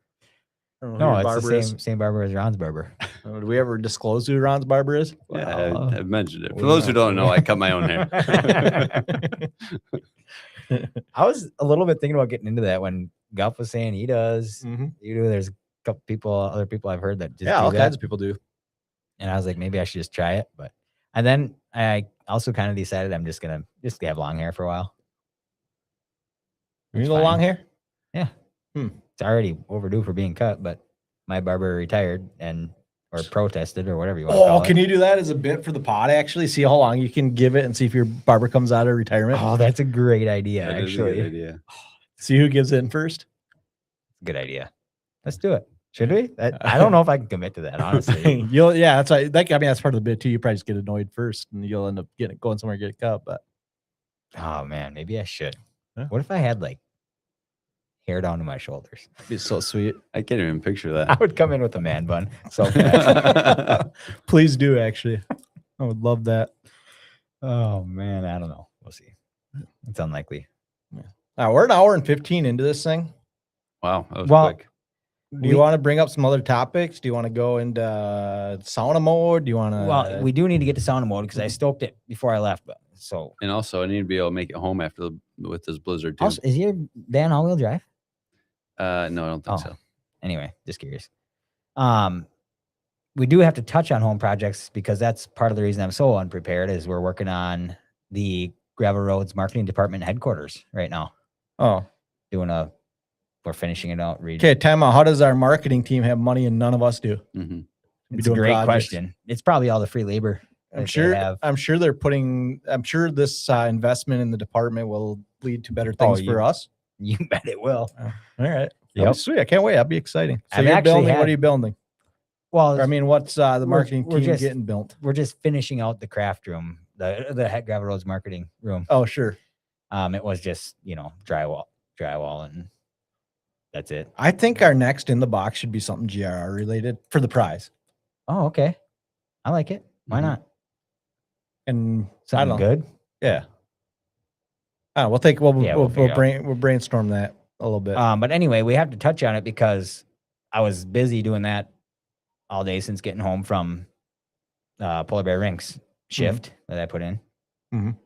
I don't know who No, your it's barber the is. same barber as Ron's barber. Do we ever disclose who Ron's barber is? Yeah, Wow. I've mentioned it. we For those who know. don't know, I cut my own hair. I was a little bit thinking about getting into that when Guff was saying he does. Mhm. You do. There's a couple people, other people I've heard that just Yeah, do all that. kinds of people do. And I was like, maybe I should just try it. And then I also kind of decided I'm just gonna have long hair for a while. You It's need a long fine. hair? Yeah. It's already overdue for being cut, but my barber retired or protested or whatever you want to call it. Can you do that as a bit for the pod? Actually, see how long you can give it and see if your barber comes out of retirement. Oh, that's a great idea. That is a Actually, good idea. See who gives in first. good idea. Let's do it. Should we? I don't know if I can commit to that, honestly. Yeah, that's right. That's part of the bit too. You probably just get annoyed first, and you'll end up going somewhere and get it cut. But Oh man, maybe I should. Yeah. What if I had like hair down to my shoulders? it'd be so sweet. I can't even picture I that. would come in with a man bun. So fast. Please do. Actually, I would love that. Oh man, I don't know. We'll see. It's unlikely. We're an hour and 15 into this thing. Wow, that was Well, quick. Do you want to bring up some other topics? Do you want to go into sauna mode? Do you want to? Well, we do need to get to sauna mode because I stoked it before I left. But so And also, I need to be able to make it home after with this blizzard too. also, is your van all-wheel drive? No, I don't think Oh. so. Anyway, just curious. We do have to touch on home projects because that's part of the reason I'm so unprepared is we're working on the Gravel Roads Marketing Department headquarters right now. Oh, We're finishing it out. okay. Time out. How does our marketing team have money and none of us do? Hmm. Be It's a doing great projects. question. It's probably all the free labor. I'm that they sure. have. I'm sure they're putting. I'm sure this investment in the department will lead to better things for us. You bet it will. All right. Yep. Yep. Sweet. I can't wait. That'd be exciting. So I've you're actually building. What had- are you building? Well, Or, I mean, what's the marketing we're team just- getting built? we're just finishing out the craft room, the head Gravel Roads marketing room. Oh, sure. It was just drywall, and that's it. I think our next in the box should be something GRR related for the prize. Oh, okay. I like it. Why Mhm. not? And I Something don't know. good. Yeah. We'll think. We'll figure it out. we'll brainstorm that a little bit. But anyway, we have to touch on it because I was busy doing that all day since getting home from Polar Bear Rinks shift that I put in. Mhm.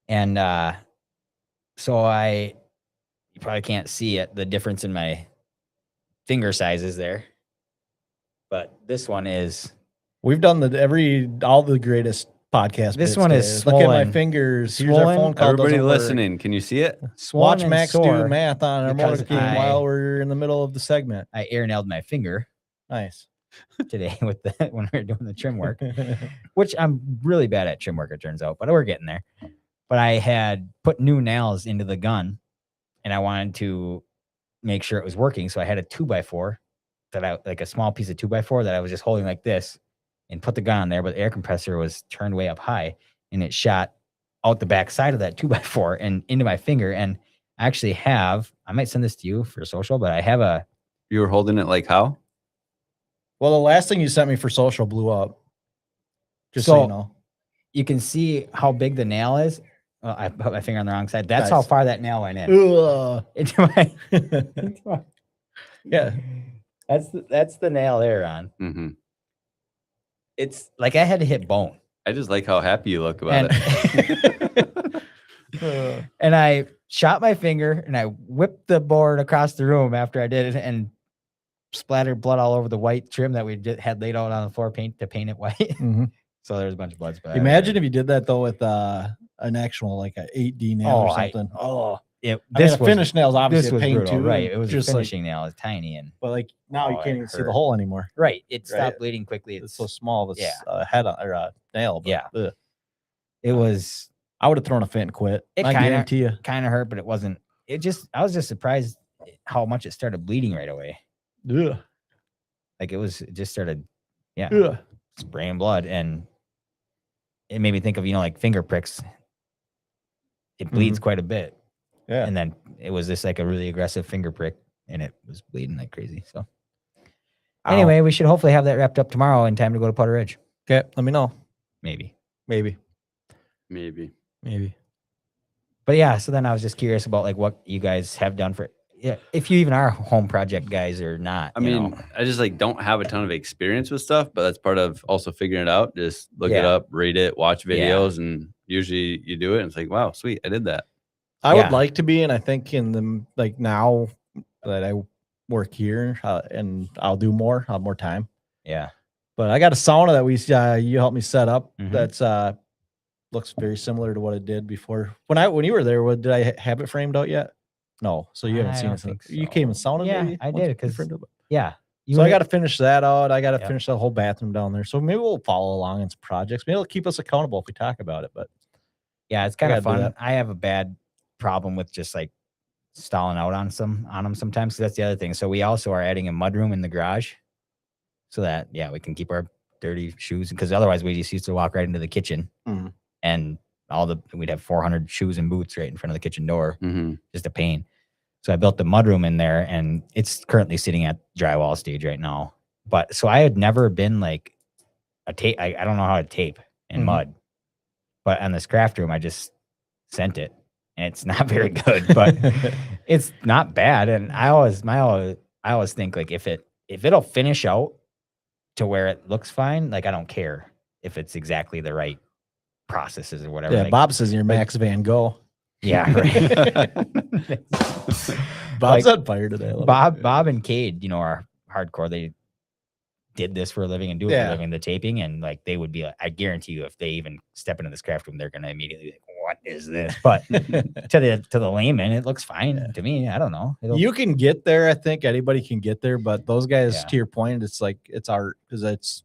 And so you probably can't see it, the difference in my finger sizes there. But this one is, We've done all the greatest podcast. This bits one is today. Look at my swollen. fingers. Here's our Swollen. phone call. Everybody doesn't work. listening, can you see it? swollen Watch and Max do sore math on our because motor game I- while we're in the middle of the segment. I air nailed my finger Nice. today with when we were doing the trim work, which I'm really bad at trim work, it turns out, but we're getting there. But I had put new nails into the gun and I wanted to make sure it was working. So I had a 2x4 like a small piece of 2x4 that I was just holding like this and put the gun on there, but the air compressor was turned way up high and it shot out the back side of that 2x4 and into my finger. And I actually I might send this to you for social, but I have You were holding it like how? Well, the last thing you sent me for social blew up. Just so So- you know. you can see how big the nail is. I put my finger on the wrong side. That's how Nice. far that nail went in. Ugh. Into my, Yeah. That's the nail there, Ron. Hmm. It's like I had to hit bone. I just like how happy you look about And, it. and I shot my finger and I whipped the board across the room after I did it and splattered blood all over the white trim that we had laid out on the floor to paint it white. Mhm. So there's a bunch of blood splatter. Imagine if you did that though with an actual like an 8D nail or something. this A finished nail's this obviously was a pain brutal, too. right? It was just a like, finishing nail. It's tiny and but like now you Oh, can't it even see the hurt. hole anymore. right. It stopped Right. bleeding quickly. It's so small. This yeah. head on, or nail. But, Yeah. ugh. It was I would have thrown a fit and quit. It I kinda- guarantee you. kind of hurt, but it wasn't. I was just surprised how much it started bleeding right away. Ugh. Like it just started, Ugh. spraying blood, and it made me think of like finger pricks. It bleeds quite a bit, Yeah. and then it was just like a really aggressive finger prick, and it was bleeding like crazy. So anyway, we should hopefully have that wrapped up tomorrow in time to go to Putter Ridge. Okay. Let me know. Maybe. Maybe. Maybe. But yeah, so then I was just curious about like what you guys have done if you even are home project guys or not. I you mean, know. I just like don't have a ton of experience with stuff, but that's part of also figuring it out. Just look it Yeah. up, read it, watch Yeah. videos, and usually you do it and it's like, wow, sweet, I did that. I would Yeah. like to be, and I think in the now that I work here, and I'll do more. I'll have more time. Yeah. But I got a sauna that you helped me set up. Mhm. That's looks very similar to what it did before. When you were there, did I have it framed out yet? No. So you haven't I seen don't it. think You came and so. sauna. Yeah, maybe I once did, we 'cause- framed it? Yeah. So I got to finish that out. I got to Yep. finish the whole bathroom down there. So maybe we'll follow along in some projects. Maybe it'll keep us accountable if we talk about it. But Yeah, it's I kind of gotta do fun. that. I have a bad problem with just like stalling out on them sometimes. 'Cause that's the other thing. So we also are adding a mudroom in the garage, so that we can keep our dirty shoes, because otherwise we just used to walk right into the kitchen Mhm. and we'd have 400 shoes and boots right in front of the kitchen door. Mm-hmm. Just a pain. So I built the mudroom in there, and it's currently sitting at drywall stage right now. But so I had never been like a tape. I don't know how to tape in Mhm. mud, but on this craft room, I just sent it, and it's not very good, but it's not bad. And I always think like if it'll finish out to where it looks fine, like I don't care if it's exactly the right processes or whatever. Yeah, like, Bob says you're Max Van Gogh. yeah, right. Bob's Like, on fire today. I love it. Bob and Cade, are hardcore. They did this for a living and do it for Yeah. a living, the taping, and like they would be like, I guarantee you, if they even step into this craft room, they're gonna immediately be like, what is this? But to the layman, it looks fine to me. I don't know. You can get there. I think anybody can get there, but those guys, Yeah. to your point, it's like it's art because it's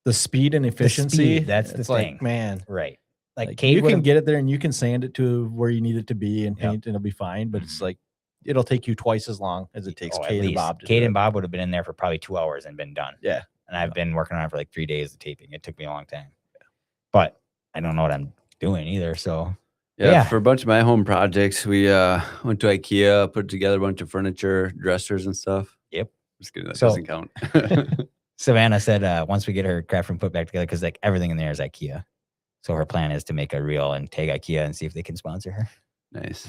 the speed and The efficiency. speed, that's the it's thing. like, man. Right. Like Like Cade you can would've- get it there and you can sand it to where you need it to be and Yep. paint and it'll be fine. But it's Mhm. like it'll take you twice as long as it takes at Kate and least. Bob to Cade do and it. Bob would have been in there for probably 2 hours and been done. Yeah. And I've been working on it for like 3 days of taping. It took me a long time. But I don't know what I'm doing either. So Yeah, for a bunch of my home projects, we went to IKEA, put together a bunch of furniture, dressers, and stuff. Yep. Just kidding, that So- doesn't count. Savannah said once we get her craft room put back together, because like everything in there is IKEA. So her plan is to make a reel and tag IKEA and see if they can sponsor her. Nice,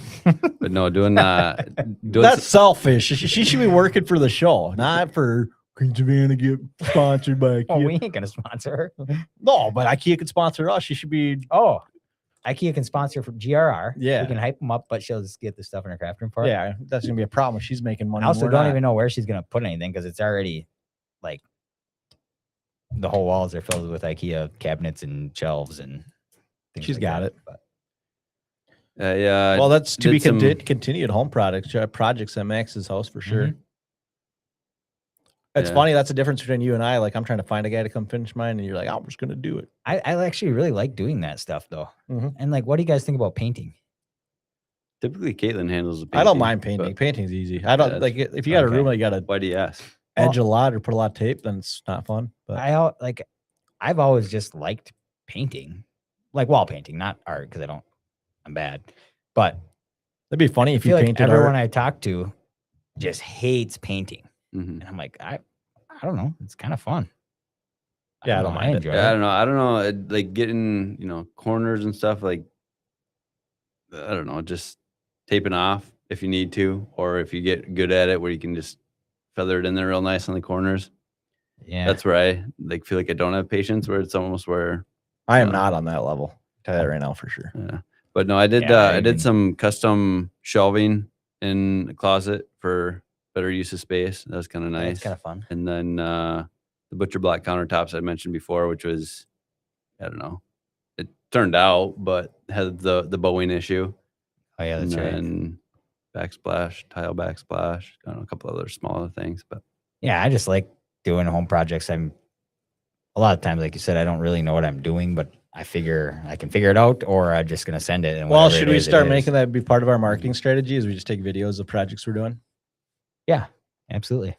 but no, doing That's selfish. She should be working for the show, not for can Savannah get sponsored by IKEA. Oh, we ain't gonna sponsor her. No, but IKEA could sponsor us. She should be. Oh, IKEA can sponsor from GRR. Yeah. We can hype them up, but she'll just get the stuff in her craft room for it. Yeah, that's gonna be a problem. She's making money. I also and we're don't not. even know where she's gonna put anything, because it's already like the whole walls are filled with IKEA cabinets and shelves and things. She's like got that. it. But yeah. Well, that's to did be some- continued home projects at Max's house for sure. Mhm. It's Yeah. funny. That's the difference between you and I. Like I'm trying to find a guy to come finish mine, and you're like, I'm just gonna do it. I actually really like doing that stuff though. Mhm. And like, what do you guys think about painting? Typically, Caitlin handles the I don't painting, mind but painting. Painting's easy. I don't that's- like it. If you got a okay. room that you got to Why do you ask? edge a lot or put a lot of tape, then it's not fun. But I've always just liked painting, like wall painting, not art, because I'm bad. But it'd be funny I if you feel like painted everyone art. I talk to just hates painting. Mhm. And I'm like, I don't know. It's kind of fun. Yeah, I don't know, mind it. enjoy Yeah, I it. don't know. I don't know. Like getting, corners and stuff. Like, I don't know, just taping off if you need to, or if you get good at it, where you can just feather it in there real nice on the corners. Yeah. That's where I feel like I don't have patience. Where it's almost where, I am uh, not on that level. Tell you that right now for sure. yeah. But no, I did. Yeah, I I even- did some custom shelving in the closet for better use of space. That was kind of Yeah, nice. it's kind of fun. And then the butcher block countertops I mentioned before, which was, I don't know, it turned out, but had the bowing issue. Oh yeah, that's and right. then backsplash, tile backsplash, I don't know, a couple other smaller things, but Yeah, I just like doing home projects. A lot of times, like you said, I don't really know what I'm doing, but I figure I can figure it out, or I'm just gonna send it. And Well, whatever should it we is, it start is. making that be part of our marketing strategy? Is we just take videos of projects we're doing? Yeah, absolutely.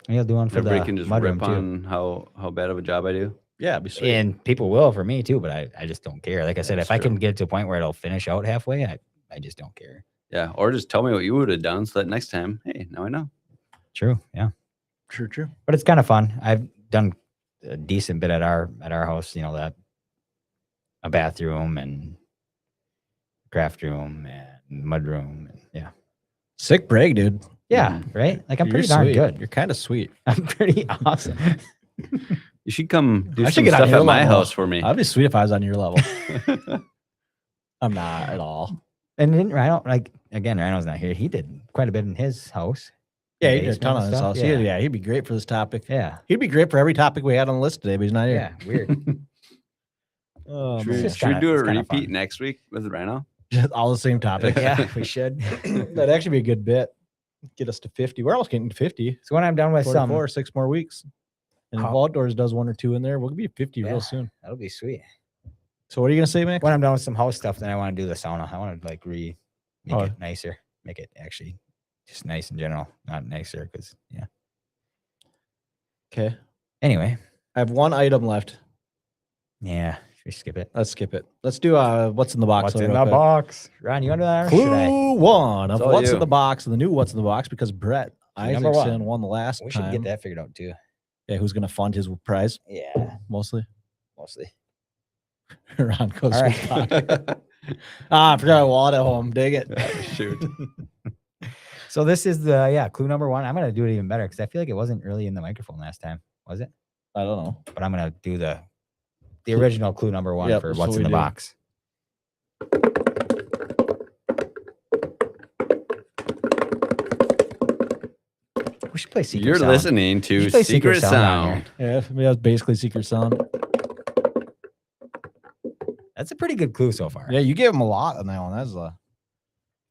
Maybe I'll do one for everybody the can just mudroom rip too. on how bad of a job I do. Yeah, it'd be sweet. And people will for me too, but I just don't care. Like I said, That's if I can true. get it to a point where it'll finish out halfway, I just don't care. Yeah, or just tell me what you would have done so that next time, hey, now I know. True. Yeah. True. But it's kind of fun. I've done a decent bit at our house, that a bathroom and craft room and mud room. And yeah. Sick brag, dude. Yeah. Right. Like I'm You're pretty darn sweet. good. You're kind of sweet. I'm pretty awesome. You should come do I should some get on stuff your at my level. house for me. I'd be sweet if I was on your level. I'm not at all. And then Rhino, again, Rhino's not here. He did quite a bit in his house. Yeah, The he did a basement ton and on his stuff. house. Yeah, he'd be great for this topic. Yeah. He'd be great for every topic we had on the list today, but he's not here. Yeah. Weird. Oh, Should, man. we, just should we kinda- do a it's kinda repeat fun. next week with Rhino? All the same topic. Yeah, we should. That'd actually be a good bit. Get us to 50. We're almost getting to 50. So when I'm done with 44, 6 more weeks. And if How- Outdoors does 1 or 2 in there, we'll be 50 Yeah. real soon. that'll be sweet. So what are you going to say, Max? When I'm done with some house stuff, then I want to do the sauna. I want to make Oh. it nicer. Make it actually just nice in general, not nicer because yeah. Okay. Anyway, I have 1 item left. yeah, should we skip it? Let's skip it. Let's do what's in the box. What's real in the quick. box? Ron, you want to do that? Or should I? Clue 1 of It's all what's you. in the box, and the new what's in the box because Brett Number Isaacson one. won the last We should time. get that figured out too. Yeah, who's going to fund his prize Yeah, mostly? mostly. Ron goes. All with right. pocket. I forgot my wallet at home. Dig it. Shoot. So this is the clue number 1. I'm gonna do it even better because I feel like it wasn't really in the microphone last time, was it? I don't know. But I'm gonna do the original clue number 1 Yep, for that's what's what in we the do. box. We should play Secret You're Sound. listening We to should play Secret on Sound. Yeah, for me, that's basically Secret Sound. That's a pretty good clue so far. Yeah, you gave him a lot on that one. That's a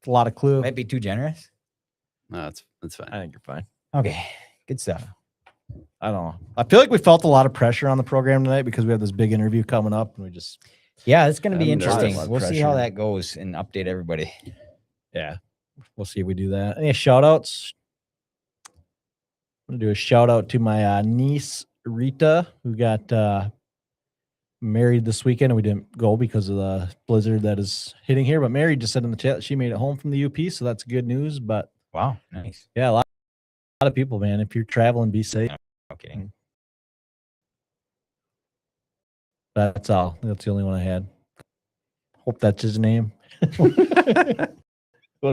lot of clue. Might be too generous. No, that's fine. I think you're fine. Okay, good stuff. I don't know. I feel like we felt a lot of pressure on the program tonight because we have this big interview coming up, and we just Yeah, it's going to be I'm nervous. interesting. A lot of We'll see how pressure. that goes and update everybody. we'll see if we do that. Any shout outs? I'm gonna do a shout out to my niece Rita, who got married this weekend, and we didn't go because of the blizzard that is hitting here. But Mary just said in the chat that she made it home from the UP, so that's good news. But Wow, nice. yeah, a lot of people, man. If you're traveling, be safe. No kidding. That's all. That's the only one I had. Hope that's his name. What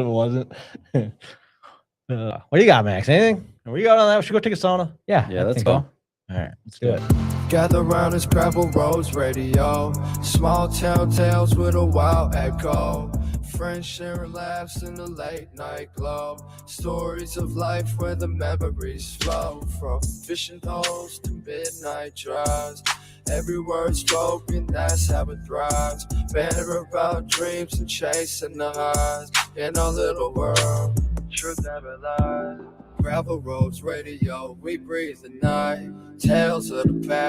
if it wasn't? What do you got, Max? Anything? Are we got on that? We should go take a sauna. Yeah, Yeah, I that's think fine. All right, let's do do it. it. Gather round this gravel roads radio. Small town tales with a wild echo. Friends sharing laughs in the late night glow. Stories of life where the memories flow. From fishing holes to midnight drives. Every word spoken, that's how it thrives. Banner about dreams and chasing the highs. In our little world, truth never lies. Gravel roads radio, we breathe the night. Tales of the past.